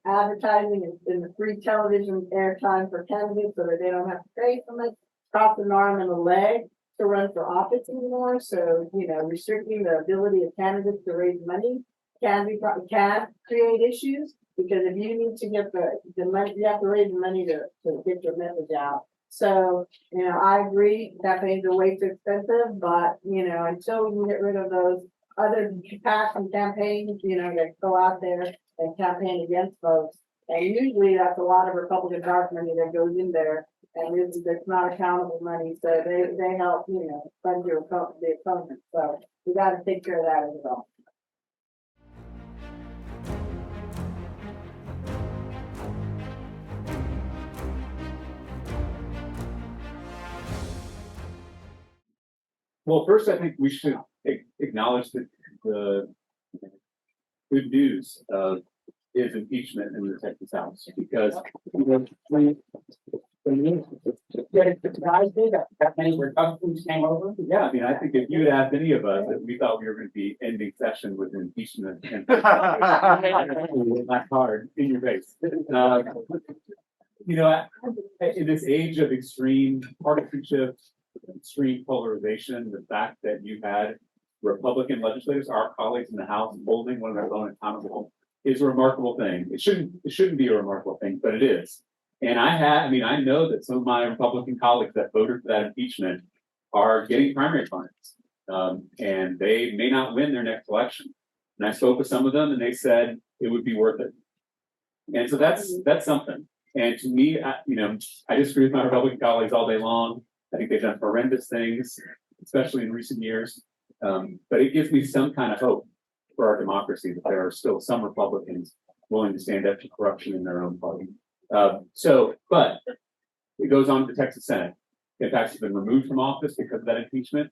advertising in the free television airtime for candidates so that they don't have to pay so much. Cost an arm and a leg. to run for office anymore, so, you know, restricting the ability of candidates to raise money can create issues, because if you need to get the money, you have to raise the money to get your message out. So, you know, I agree, campaigns are way too expensive, but, you know, until we get rid of those other PACs and campaigns, you know, that go out there and campaign against folks. And usually that's a lot of Republican dark money that goes in there, and it's not accountable money, so they help, you know, fund the opponent, so we gotta take care of that as well. Well, first, I think we should acknowledge that the good news is impeachment in the Texas House, because Guys, did that many Republicans came over? yeah, I mean, I think if you'd asked any of us that we thought we were going to be ending session with impeachment, and not hard in your face. You know, in this age of extreme partisanship, extreme polarization, the fact that you had Republican legislators, our colleagues in the House, holding one of their own accountable is a remarkable thing. It shouldn't be a remarkable thing, but it is. And I know that some of my Republican colleagues that voted for that impeachment are getting primary funds, and they may not win their next election. And I spoke with some of them, and they said it would be worth it. And so that's something. And to me, I disagree with my Republican colleagues all day long. I think they've done horrendous things, especially in recent years. But it gives me some kind of hope for our democracy that there are still some Republicans willing to stand up to corruption in their own party. But it goes on to the Texas Senate. In fact, he's been removed from office because of that impeachment,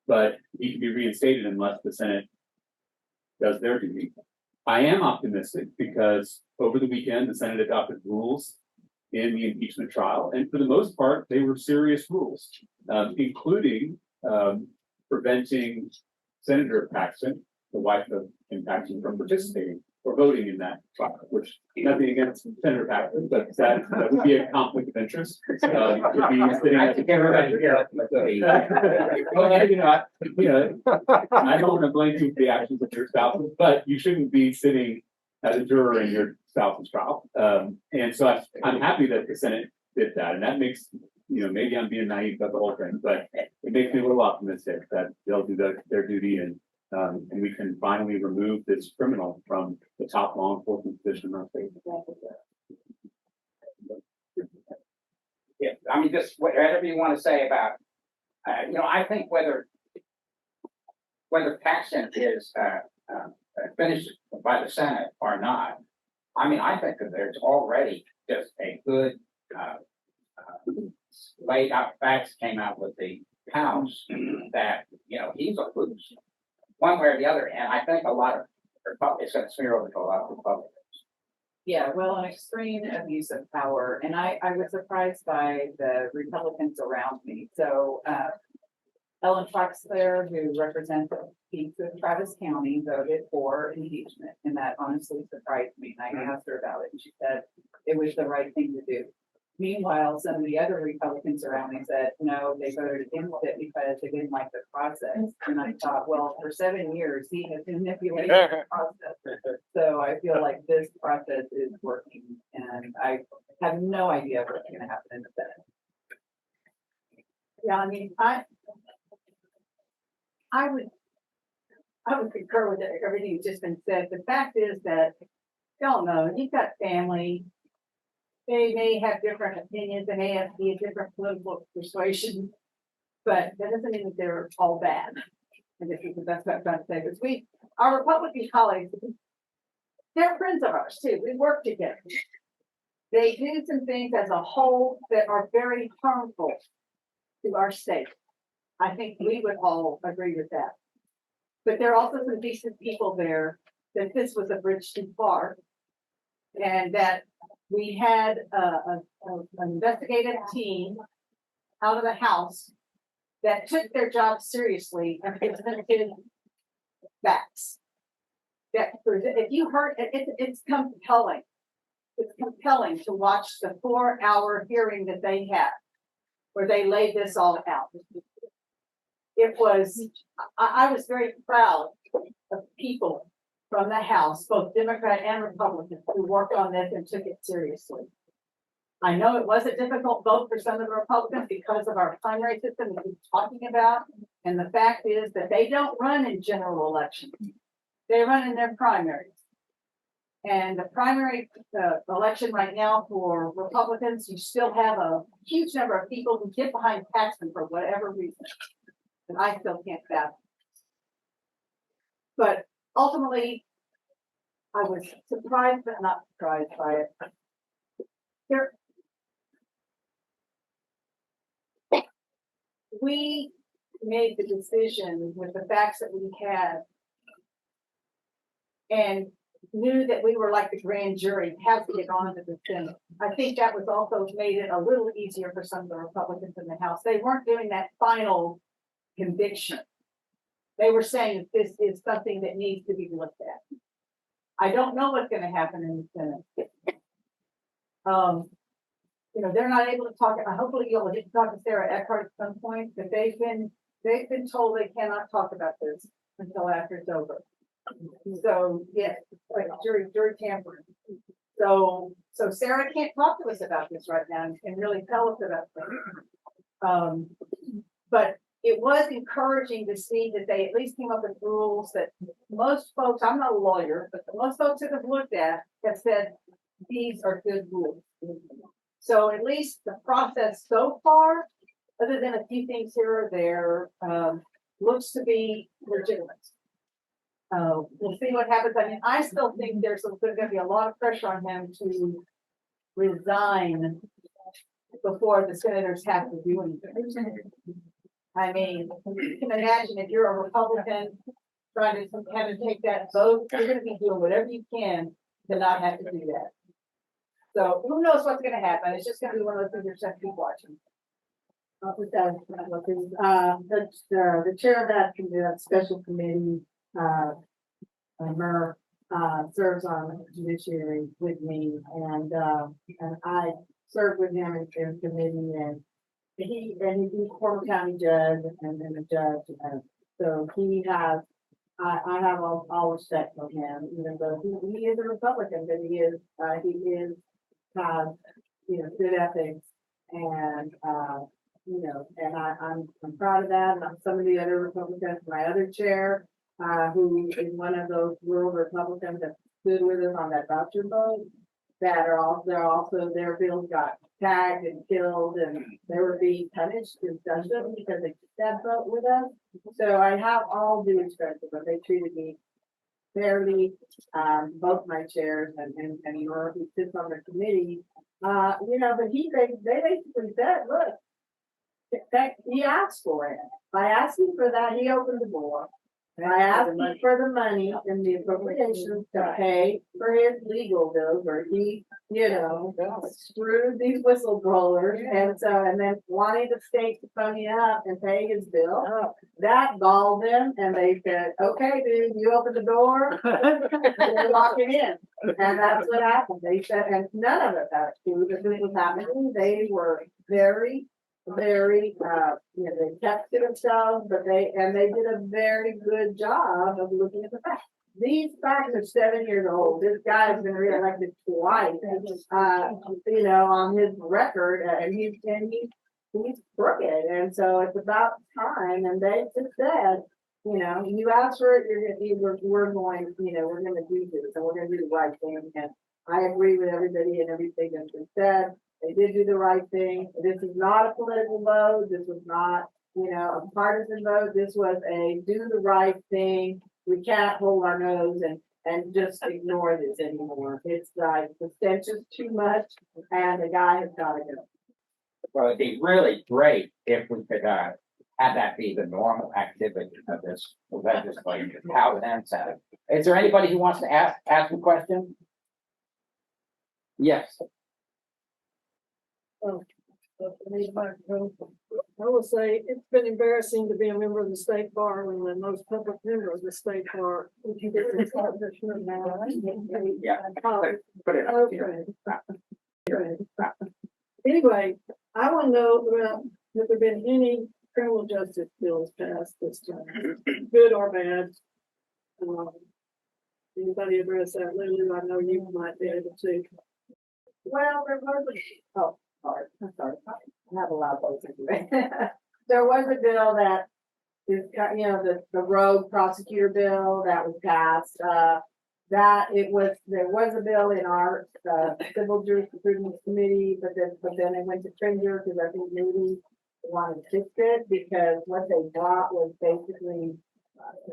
but he can be reinstated unless the Senate does their duty. I am optimistic because over the weekend, the Senate adopted rules in the impeachment trial, and for the most part, they were serious rules, including preventing Senator Paxton, the wife of Kim Paxton, from participating or voting in that trial, which nothing against Senator Paxton, but that would be a conflict of interest. Would be sitting I at think everybody here. I don't want to blame you for the actions of your spouse, but you shouldn't be sitting as a juror in your spouse's trial. And so I'm happy that the Senate did that, and that makes, maybe I'm being naive about the whole thing, but it makes me a little optimistic that they'll do their duty, and we can finally remove this criminal from the top law enforcement position in our state. Yeah, I mean, just whatever you want to say about, I think whether Paxton is finished by the Senate or not, I think that there's already just a good laid out facts came out with the House that, he's a loose one way or the other. And I think a lot of Republicans, it's going to smear over to a lot of Republicans. Yeah, well, an extreme abuse of power, and I was surprised by the Republicans around me. So Ellen Foxler, who represents the piece of Travis County, voted for impeachment, and that honestly surprised me. And I asked her about it, and she said it was the right thing to do. Meanwhile, some of the other Republicans around me said, no, they voted against it because they didn't like the process. And I thought, well, for 7 years, he has manipulated the process. So I feel like this process is working, and I have no idea what's going to happen in the Senate. Yeah, I would concur with everything that's just been said. The fact is that, y'all know, you've got family. They may have different opinions, and they have to be a different political persuasion, but that doesn't mean that they're all bad. And this is the best I'm trying to say, because our Republican colleagues, they're friends of ours too. We work together. They do some things as a whole that are very harmful to our state. I think we would all agree with that. But there are also some decent people there that this was a bridge too far, and that we had an investigative team out of the House that took their job seriously and presented facts. That if you heard it's compelling. It's compelling to watch the 4-hour hearing that they had, where they laid this all out. it was, I was very proud of people from the House, both Democrat and Republican, who worked on this and took it seriously. I know it was a difficult vote for some of the Republicans because of our primary system that we're talking about. And the fact is that they don't run in general elections. They run in their primaries. And the primary election right now for Republicans, you still have a huge number of people who get behind Paxton for whatever reason. And I still can't fathom. But ultimately, I was surprised, but not surprised by it. There, we made the decision with the facts that we had and knew that we were like the grand jury, have to get on to the Senate. I think that was also made it a little easier for some of the Republicans in the House. They weren't doing that final conviction. They were saying that this is something that needs to be looked at. I don't know what's going to happen in the Senate. You know, they're not able to talk. Hopefully, you'll get to talk to Sarah Eckhart at some point. But they've been told they cannot talk about this until after it's over. So yes, like jury tampering. So Sarah can't talk to us about this right now and really tell us about this. But it was encouraging to see that they at least came up with rules that most folks, I'm not a lawyer, but most folks that have looked at have said these are good rules. So at least the process so far, other than a few things here or there, looks to be legitimate. We'll see what happens. I mean, I still think there's going to be a lot of pressure on him to resign before the senators have to do anything. I mean, you can imagine if you're a Republican trying to have to take that vote, you're going to be doing whatever you can to not have to do that. So who knows what's going to happen? It's just going to be one of those things you're just have to keep watching. The chair of that special committee, Murr, serves on the judiciary with me, and I served with him in the committee, and he's a former county judge and a judge, and so he has. I have all respect for him, even though he is a Republican, but he is has good ethics, and and I'm proud of that. And some of the other Republicans, my other chair, who is one of those rural Republicans that stood with us on that voucher vote, that are also their bills got tagged and killed, and they were being punished in session because they took that vote with us. So I have all due respect for them. They treated me fairly, both my chairs and Nora, who sits on the committee. But they basically said, look, that he asked for it. By asking for that, he opened the door. And I asked him for the money and the appropriations to pay for his legal bills, where he, screwed these whistleblowers, and then wanting the state to pony up and pay his bill. That galled them, and they said, "Okay, dude, you open the door, and lock it in." And that's what happened. They said, and none of it that this was happening. They were very, they kept to themselves, but they did a very good job of looking at the facts. These facts are 7 years old. This guy has been reelected twice, on his record, and he's crooked. And so it's about time. And they just said, you asked for it, we're going to do this, and we're going to do the right thing. And I agree with everybody and everything that's been said. They did do the right thing. This is not a political vote. This was not, a partisan vote. This was a do the right thing. We can't hold our nose and just ignore this anymore. It's like the stench is too much, and the guy has got to go. Well, it'd be really great if we could have that be the normal activity of this legislature, how it ends out. Is there anybody who wants to ask a question? Yes. I will say it's been embarrassing to be a member of the state bar when the most public member of the state bar. Yeah. Put it up here. Anyway, I want to know have there been any criminal justice bills passed this time, good or bad. Um, Anybody address that, Lulu? I know you might be able to. Well, there was I'm sorry, I have a lot of those anyway. There was a bill that is, the rogue prosecutor bill that was passed, there was a bill in our, civil jurisprudence committee, but then it went to Cringer, because I think maybe wanted to fix it, because what they brought was basically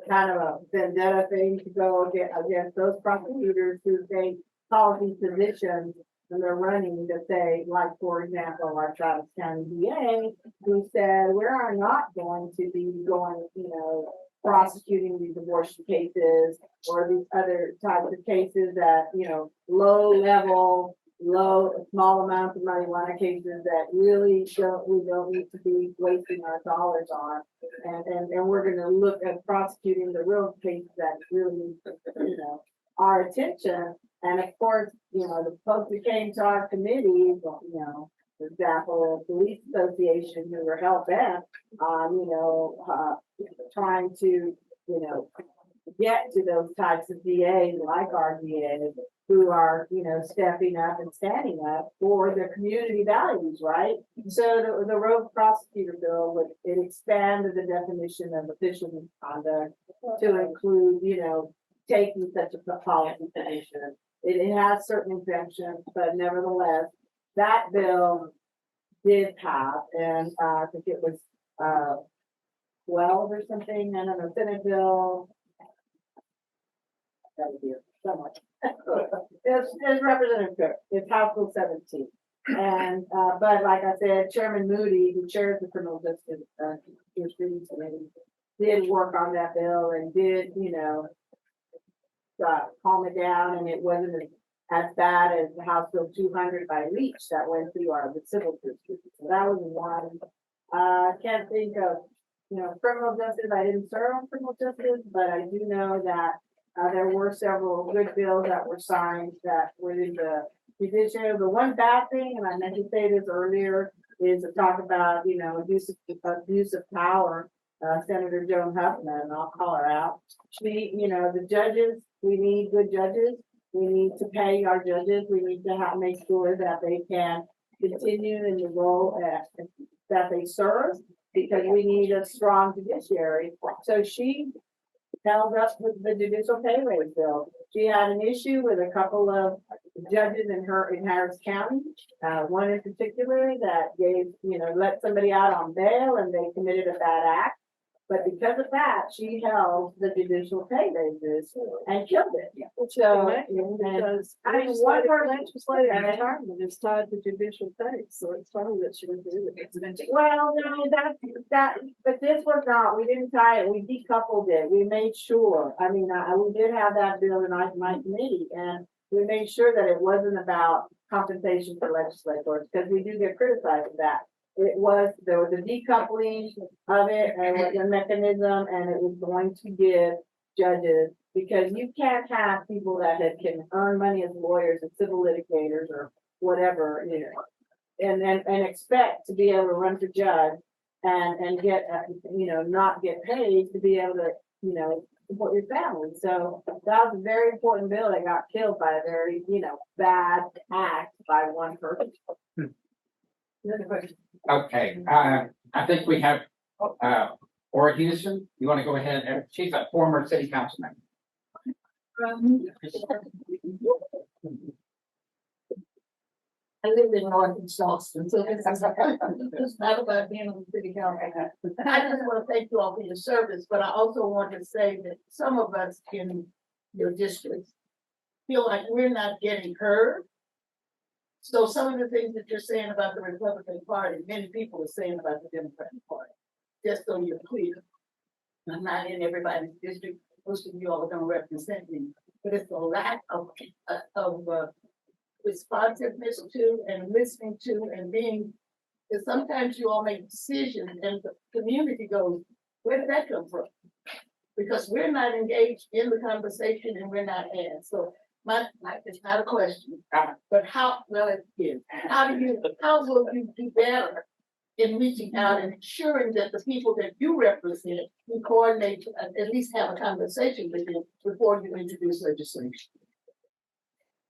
kind of a vendetta thing to go against those prosecutors who take policy positions when they're running to say, like, for example, our Travis County DA, who said, we are not going to be going, prosecuting these abortion cases or these other types of cases that, small amounts of marijuana cases that really we don't need to be wasting our dollars on. And we're gonna look at prosecuting the real cases that really need, our attention. And of course, the folks that came to our committee, for example, the police association, who were hell bent on, trying to, get to those types of DAs like our DAs who are, stepping up and standing up for their community values, right? So the rogue prosecutor bill it expanded the definition of official misconduct to include, taking such a policy position. It has certain exemptions, but nevertheless, that bill did pass, and I think it was 12 or something, and then the Senate bill. That would be so much. It's Representative Cook. It's House Bill 17. And but like I said, Chairman Moody, who chairs the Criminal Justice Jurisprudence Committee, did work on that bill and did, calm it down, and it wasn't as bad as the House Bill 200 by Leach that went through the civil jurisprudence. So that was one. I can't think of, criminal justice. I didn't serve on criminal justice, but I do know that there were several good bills that were signed that were in the judiciary. The one bad thing, and I meant to say this earlier, is to talk about, abuse of power. Senator Joan Huffman, and I'll call her out. She, the judges, we need good judges. We need to pay our judges. We need to make sure that they can continue in the role that they serve, because we need a strong judiciary. So she held up with the judicial pay raise bill. She had an issue with a couple of judges in Harris County, one in particular that gave, let somebody out on bail and they committed a bad act. But because of that, she held the judicial pay raises and killed it. So, Because legislative retirement is tied to judicial pay, so it's funny that she would do it. well, no, but this was not, we didn't tie it, we decoupled it, we made sure, we did have that bill in my committee, and we made sure that it wasn't about compensation for legislators, because we do get criticized for that. There was a decoupling of it, and it was a mechanism, and it was going to give judges, because you can't have people that can earn money as lawyers and civil litigators or whatever, and expect to be able to run for judge and get, not get paid to be able to, support your family. So that was a very important bill that got killed by a very, bad act by one person. Okay, I think we have, Ora Houston, you want to go ahead, and she's a former city councilman. I live in North Charleston, so it's not about being on the city council. I just want to thank you all for your service, but I also want to say that some of us in your districts feel like we're not getting heard. So some of the things that you're saying about the Republican Party, many people are saying about the Democratic Party, just so you're clear. I'm not in everybody's district, most of you all don't represent me, but it's a lack of responsiveness to and listening to and being, because sometimes you all make decisions and the community goes, where did that come from? Because we're not engaged in the conversation and we're not asked. So it's not a question, but how, well, it is. How will you do better in reaching out and ensuring that the people that you represent, you coordinate, to at least have a conversation with them before you introduce legislation?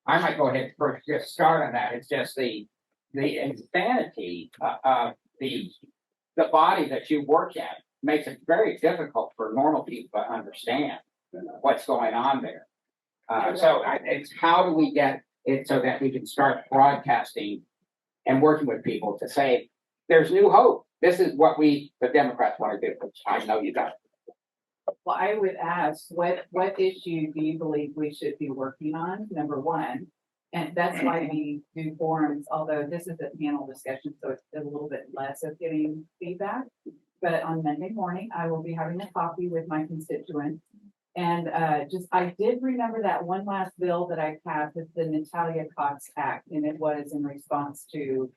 I might go ahead first, just start on that. It's just the insanity of the body that you work at makes it very difficult for normal people to understand what's going on there. It's how do we get it so that we can start broadcasting and working with people to say, there's new hope. This is what the Democrats want to do, which I know you don't. Well, I would ask, what issue do you believe we should be working on, number one? And that's why we do forums, although this is a panel discussion, so it's a little bit less of getting feedback. But on Monday morning, I will be having a coffee with my constituents. And I did remember that one last bill that I passed is the Natalia Cox Act, and it was in response to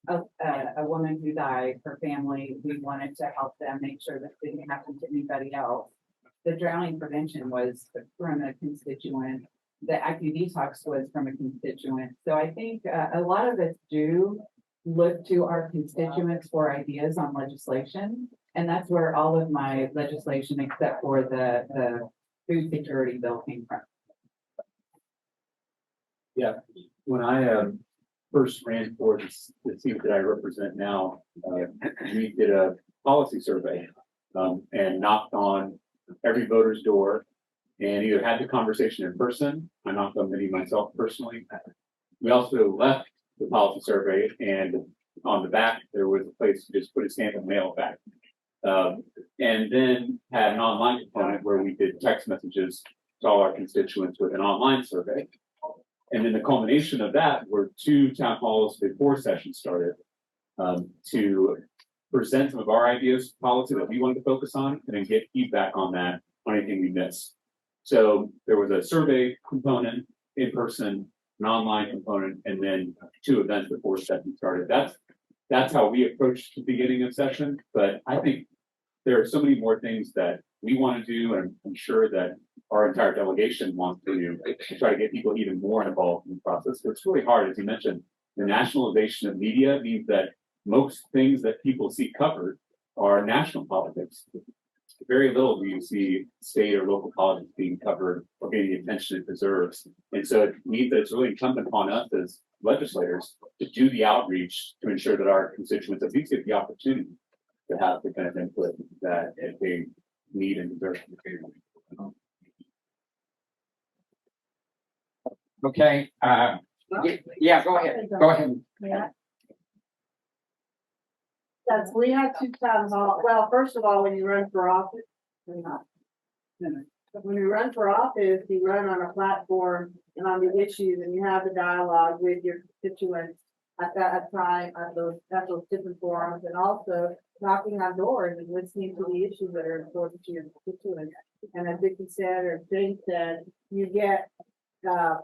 a woman who died, her family. We wanted to help them make sure that it didn't happen to anybody else. The drowning prevention was from a constituent. The active detox was from a constituent. So I think a lot of us do look to our constituents for ideas on legislation. And that's where all of my legislation, except for the food security bill, came from. Yeah, when I first ran for the seat that I represent now, we did a policy survey and knocked on every voter's door and either had the conversation in person. I knocked on many myself personally. We also left the policy survey, and on the back there was a place to just put a stamp and mail it back. And then had an online component where we did text messages to all our constituents with an online survey. And then the culmination of that were 2 town halls before session started to present some of our ideas, policy that we wanted to focus on, and then get feedback on that, on anything we missed. So there was a survey component, in person, an online component, and then 2 events before session started. That's how we approached the beginning of session. But I think there are so many more things that we want to do, and I'm sure that our entire delegation wants to do to try to get people even more involved in the process. It's really hard, as you mentioned. The nationalization of media means that most things that people see covered are national politics. Very little do you see state or local politics being covered or getting the attention it deserves. And so it means that it's really incumbent upon us as legislators to do the outreach to ensure that our constituents at least get the opportunity to have the kind of input that they need and deserve. Okay, yeah, go ahead, go ahead. Yeah. Yes, we have 2 town hall. Well, first of all, when you run for office, when you run for office, you run on a platform and on the issues, and you have the dialogue with your constituents at that time, at those different forums, and also knocking on doors and listening to the issues that are important to your constituents. And as Vikki said, or Jane said, you get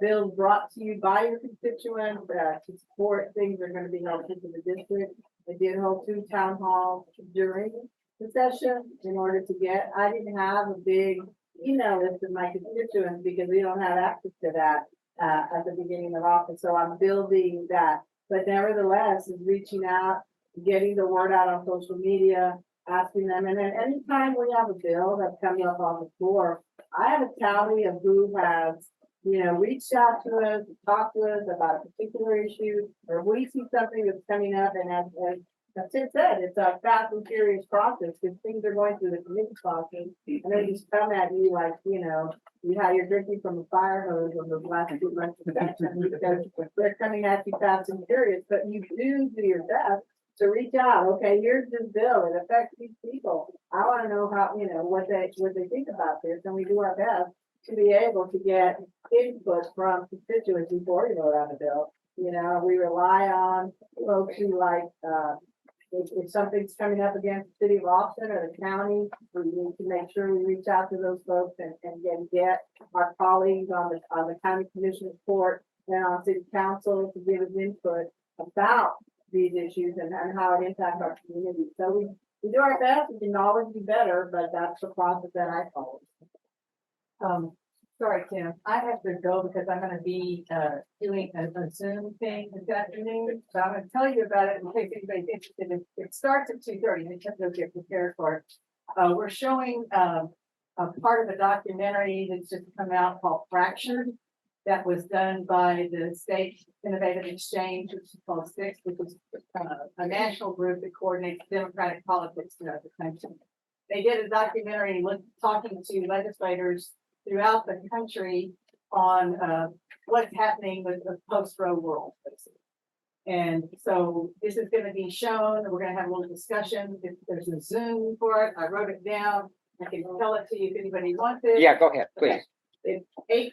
bills brought to you by your constituents to support things that are going to be helpful to the district. They did hold 2 town halls during the session in order to get. I didn't have a big email list of my constituents because we don't have access to that at the beginning of office. So I'm building that. But nevertheless, is reaching out, getting the word out on social media, asking them. And then anytime we have a bill that's coming up on the floor, I have a tally of who has, reached out to us, talked to us about a particular issue, or we see something that's coming up, and as Sid said, it's a fast and furious process because things are going through the committee process, and they just come at you like, you're drinking from a fire hose on the last 2 months of session because they're coming at you fast and furious, but you do your best to reach out. Okay, here's this bill. It affects these people. I want to know how, what they think about this, and we do our best to be able to get input from constituents before we vote on the bill. We rely on folks who if something's coming up against the city of Austin or the county, we need to make sure we reach out to those folks and get our colleagues on the county commission court and on city council to give us input about these issues and how it impacts our community. So we do our best. We can always be better, but that's the process that I follow. Sorry, Tim, I have to go because I'm gonna be, doing a Zoom thing this afternoon. So I'm gonna tell you about it in case anybody's interested. It starts at 2:30 and you have to get prepared for it. We're showing, a part of a documentary that's just come out called Fractured. That was done by the State Innovative Exchange, which is called SIX, which is, a national group that coordinates democratic politics throughout the country. They did a documentary talking to legislators throughout the country on what's happening with the post-Roe world. Basically. And so this is gonna be shown, we're gonna have a little discussion, if there's a Zoom for it, I wrote it down, I can tell it to you if anybody wants it. Yeah, go ahead, please. It's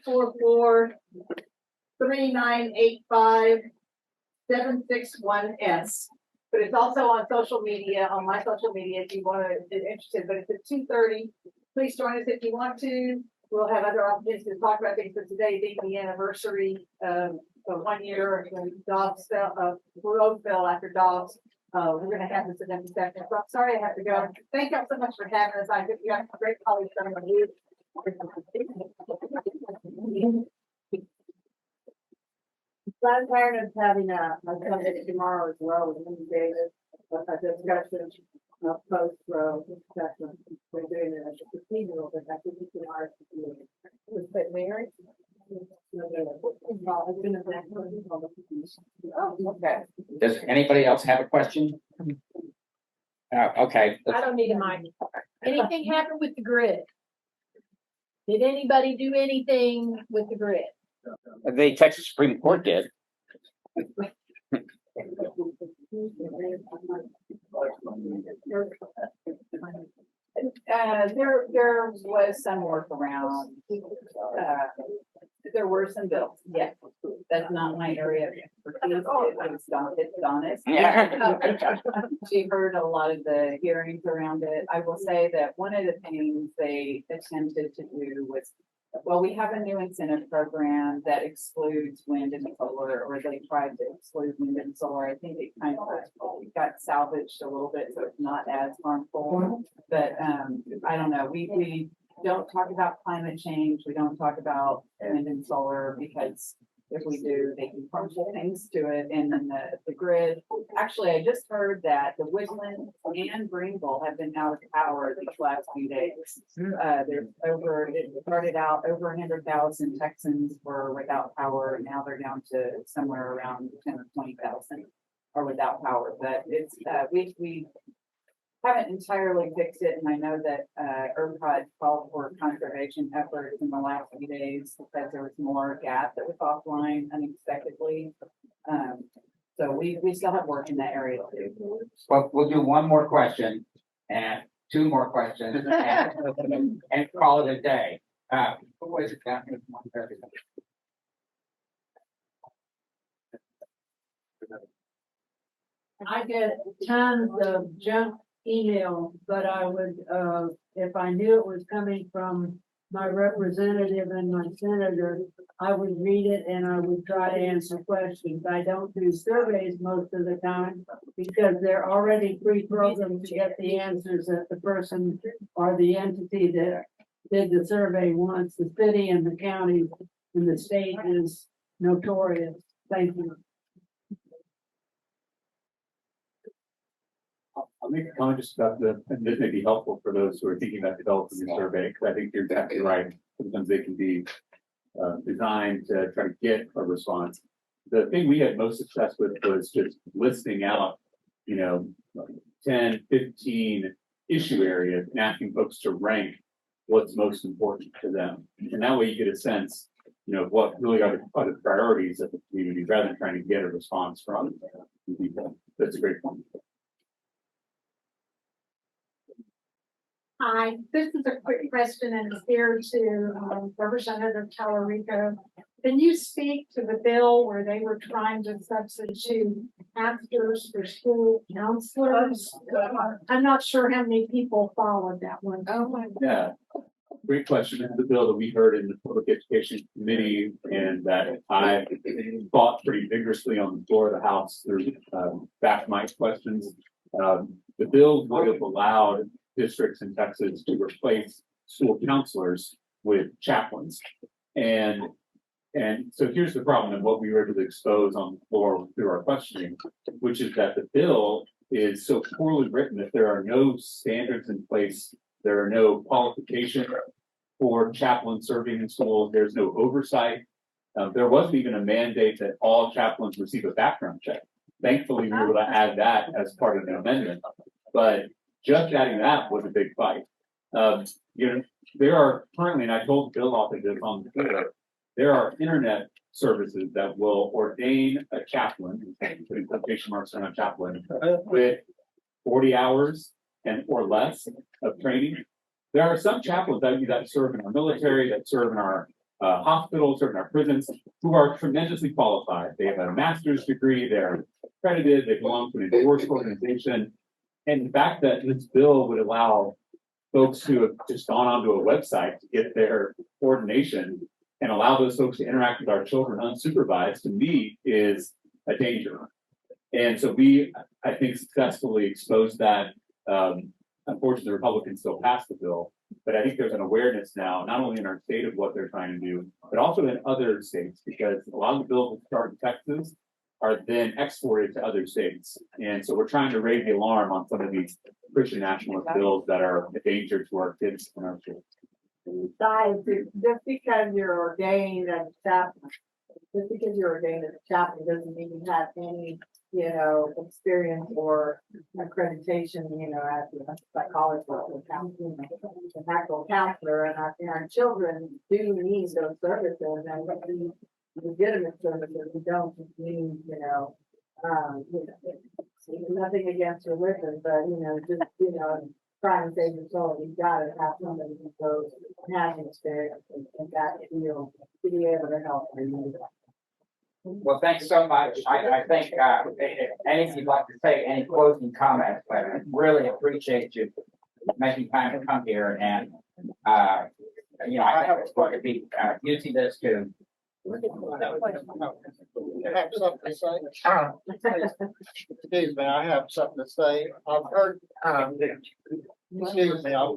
844-3985-761S. But it's also on social media, on my social media, if you want to, if you're interested, but it's at 2:30. Please join us if you want to. We'll have other opportunities to talk about things, but today being the anniversary of 1 year when Dobbs fell, Roe fell after Dobbs. We're gonna have this event this afternoon. So I'm sorry I have to go. Thank y'all so much for having us. I hope you have a great colleagues on the week. I'm tired of having a subject tomorrow as well with Lindsay Davis, a discussion of post-row discussion. We're doing it as a procedural, but I think it's an art to do it. Was that Mary? Oh, okay. Does anybody else have a question? Okay, I don't need a mic. Anything happen with the grid? Did anybody do anything with the grid? the Texas Supreme Court did. There was some workaround. There were some bills, yes. That's not my area of expertise. It's Donna's. Yeah. She heard a lot of the hearings around it. I will say that one of the things they attempted to do was, well, we have a new incentive program that excludes wind and solar, or they tried to exclude wind and solar. I think it kind of got salvaged a little bit, so it's not as harmful. But I don't know. We don't talk about climate change. We don't talk about wind and solar because if we do, they do harmful things to it. And then the grid. Actually, I just heard that the Woodland and Greenville have been out of power these last few days. There's it started out over 100,000 Texans were without power. Now they're down to somewhere around 10 or 20,000 are without power. But it's we haven't entirely fixed it, and I know that ERCOT called for conservation efforts in the last few days because there was more gas that was offline unexpectedly. So we still have work in that area too. Well, we'll do one more question and two more questions and call it a day. What was it? I get tons of junk email, but I would, if I knew it was coming from my representative and my senator, I would read it and I would try to answer questions. I don't do surveys most of the time because they're already pre-programmed to get the answers that the person or the entity that did the survey wants. The city and the county and the state is notorious. Thank you. I'll make a comment just about and this may be helpful for those who are thinking about developing a survey, because I think you're exactly right. Sometimes they can be designed to try to get a response. The thing we had most success with was just listing out, 10, 15 issue areas and asking folks to rank what's most important to them. And that way you get a sense, what really are the priorities of the community rather than trying to get a response from people. That's a great point. Hi, this is a quick question and it's here to Representative Talarico. Can you speak to the bill where they were trying to substitute pastors for school counselors? I'm not sure how many people followed that one. Oh my God. Yeah, great question. This is the bill that we heard in the Public Education Committee and that I fought pretty vigorously on the floor of the House through back mic questions. The bill would have allowed districts in Texas to replace school counselors with chaplains. And so here's the problem, and what we were able to expose on the floor through our questioning, which is that the bill is so poorly written that there are no standards in place. There are no qualifications for chaplains serving in schools. There's no oversight. There wasn't even a mandate that all chaplains receive a background check. Thankfully, we were able to add that as part of the amendment, but just adding that was a big fight. There are currently, and I told Bill off this on the floor, there are internet services that will ordain a chaplain, putting quotation marks on a chaplain, with 40 hours and or less of training. There are some chaplains that serve in our military, that serve in our hospitals, serve in our prisons, who are tremendously qualified. They have a master's degree, they're accredited, they belong to an endorsed organization. And the fact that this bill would allow folks who have just gone onto a website to get their ordination and allow those folks to interact with our children unsupervised, to me, is a danger. And so we, I think, successfully exposed that. Unfortunately, the Republicans still passed the bill, but I think there's an awareness now, not only in our state of what they're trying to do, but also in other states, because a lot of the bills that start in Texas are then exported to other states. And so we're trying to raise the alarm on some of these Christian nationalist bills that are a danger to our kids and our children. Guys, just because you're ordained as a chaplain, doesn't mean you have any, experience or accreditation, as a psychologist or counselor, an actual counselor, and our children do need those services, and these legitimate services. We don't just need, nothing against religion, but trying to save your soul, you've got to have somebody who goes and has an experience in that field to be able to help you. Well, thanks so much. I think, if any of you'd like to say any closing comments, but I really appreciate you making time to come here and, I think it's going to be, using this to. I have something to say. Excuse me, I have something to say. I've heard, I've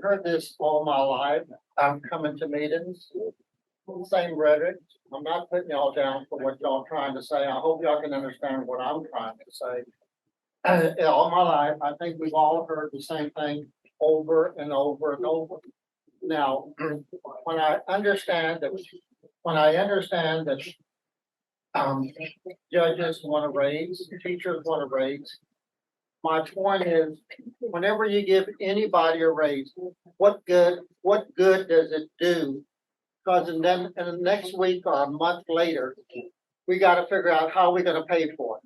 heard this all my life. I'm coming to meetings, same rhetoric. I'm not putting y'all down for what y'all trying to say. I hope y'all can understand what I'm trying to say. All my life, I think we've all heard the same thing over and over and over. Now, when I understand that judges want to raise, teachers want to raise, my point is, whenever you give anybody a raise, what good does it do? Because and then the next week or a month later, we got to figure out how we're going to pay for it.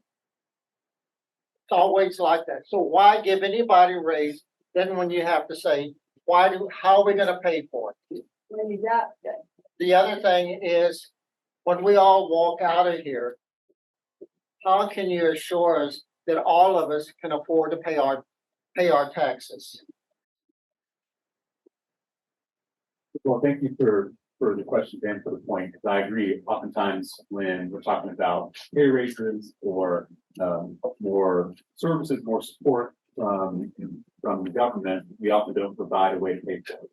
It's always like that. So why give anybody a raise? Then when you have to say, how are we going to pay for it? The other thing is, when we all walk out of here, how can you assure us that all of us can afford to pay our taxes? Well, thank you for the question and for the point, because I agree. Oftentimes when we're talking about pay raises or more services, more support from the government, we often don't provide a way to pay for it.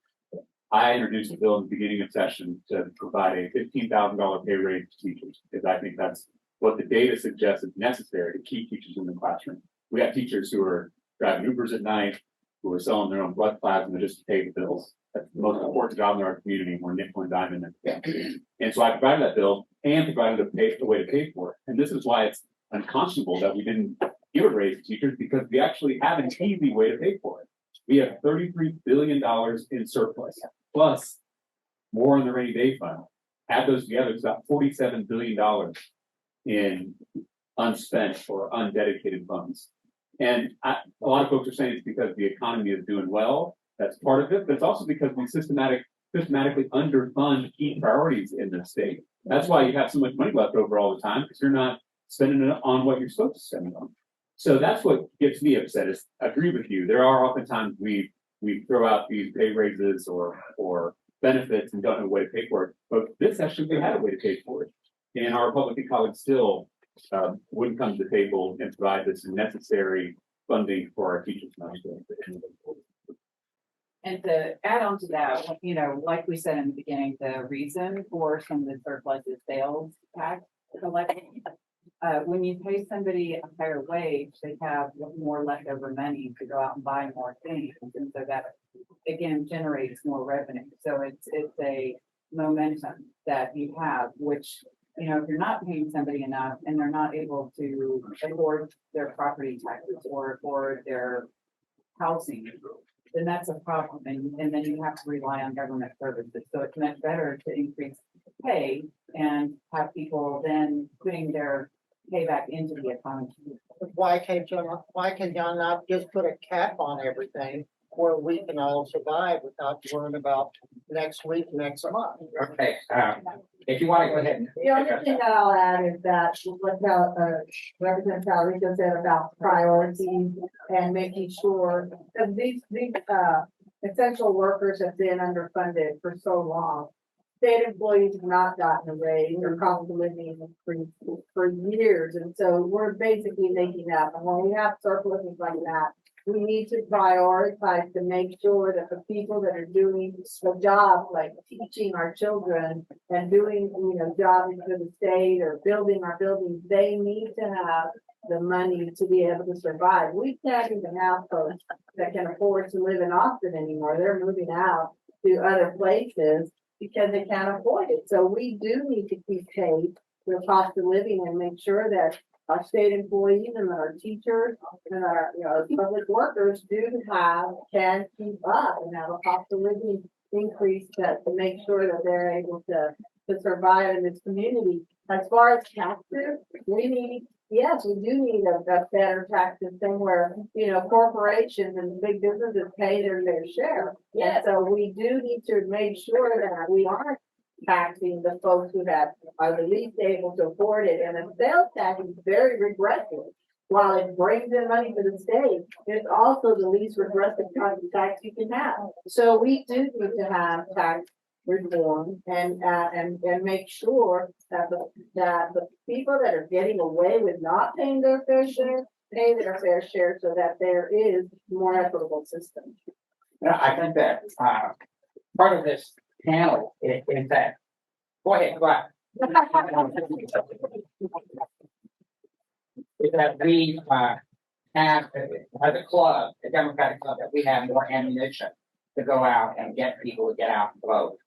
I introduced a bill in the beginning of session to provide a $15,000 pay raise to teachers, because I think that's what the data suggests is necessary to keep teachers in the classroom. We have teachers who are driving Ubers at night, who are selling their own blood plasma just to pay the bills. That's the most important job in our community, and we're nickel and diamond. And so I provided that bill and provided a way to pay for it. And this is why it's unconscionable that we didn't give a raise to teachers, because we actually have an easy way to pay for it. We have $33 billion in surplus, plus more in the rainy day fund. Add those together, it's about $47 billion in unspent or undedicated funds. And a lot of folks are saying it's because the economy is doing well. That's part of it, but it's also because we systematically underfund key priorities in the state. That's why you have so much money left over all the time, because you're not spending it on what you're supposed to spend it on. So that's what gets me upset. Is I agree with you. There are oftentimes we throw out these pay raises or benefits and don't know a way to pay for it. But this actually we had a way to pay for it, and our Republican colleagues still wouldn't come to the table and provide this necessary funding for our teachers. And to add on to that, you know, like we said in the beginning, the reason for some of the surplus is sales tax collection. When you pay somebody a higher wage, they have more leftover money to go out and buy more things. And so that, again, generates more revenue. So it's a momentum that you have, which, you know, if you're not paying somebody enough and they're not able to afford their property taxes or afford their housing, then that's a problem. And then you have to rely on government services. So it's much better to increase pay and have people then putting their pay back into the economy. Why can't y'all not just put a cap on everything where we can all survive without worrying about next week, next month? Okay, if you wanna go ahead and. The only thing that I'll add is that what Representative Talarico said about priorities and making sure that these essential workers have been underfunded for so long. State employees have not gotten a raise or cost of living increase for years, and so we're basically making up. And when we have surpluses like that, we need to prioritize to make sure that the people that are doing the job, like teaching our children and doing, you know, jobs for the state or building our buildings, they need to have the money to be able to survive. We can't even have folks that can afford to live in Austin anymore. They're moving out to other places because they can't afford it. So we do need to keep paid the cost of living and make sure that our state employees and our teachers and our, you know, public workers can keep up and have a cost of living increase to make sure that they're able to survive in this community. As far as taxes, yes, we do need a better tax system where, you know, corporations and big businesses pay their share. Yes. And so we do need to make sure that we aren't taxing the folks who are the least able to afford it. And the sales tax is very regressive. While it brings in money to the state, it's also the least regressive kind of tax you can have. So we do need to have tax reform and make sure that the people that are getting away with not paying their fair share, pay their fair share so that there is more equitable system. Yeah, I think that, part of this panel is that, go ahead. Is that we, have, as a club, the Democratic Club, that we have more ammunition to go out and get people to get out and vote.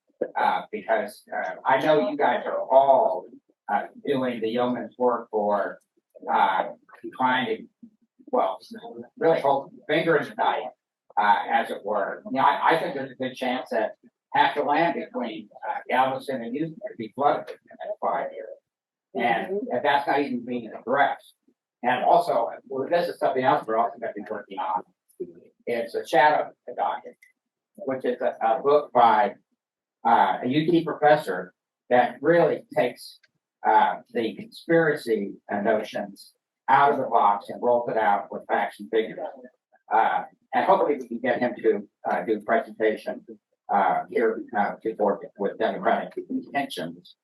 Because, I know you guys are all, doing the yeoman's work for, trying to, well, really hold fingers tight, as it were. You know, I think there's a good chance that half the land between, Galveston and Houston could be flooded in the next 5 years. And that's not even being addressed. And also, well, this is something else we're also going to be working on. It's a shadow docket, which is a book by a UT professor that really takes the conspiracy notions out of the box and rolls it out with facts and figures. And hopefully we can get him to do a presentation here to work with Democratic intentions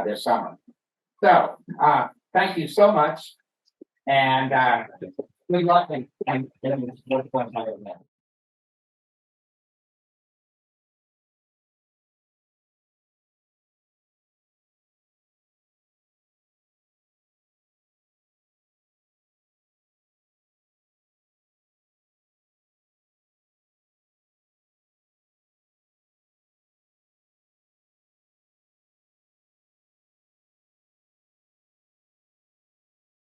this summer. So thank you so much. And good luck and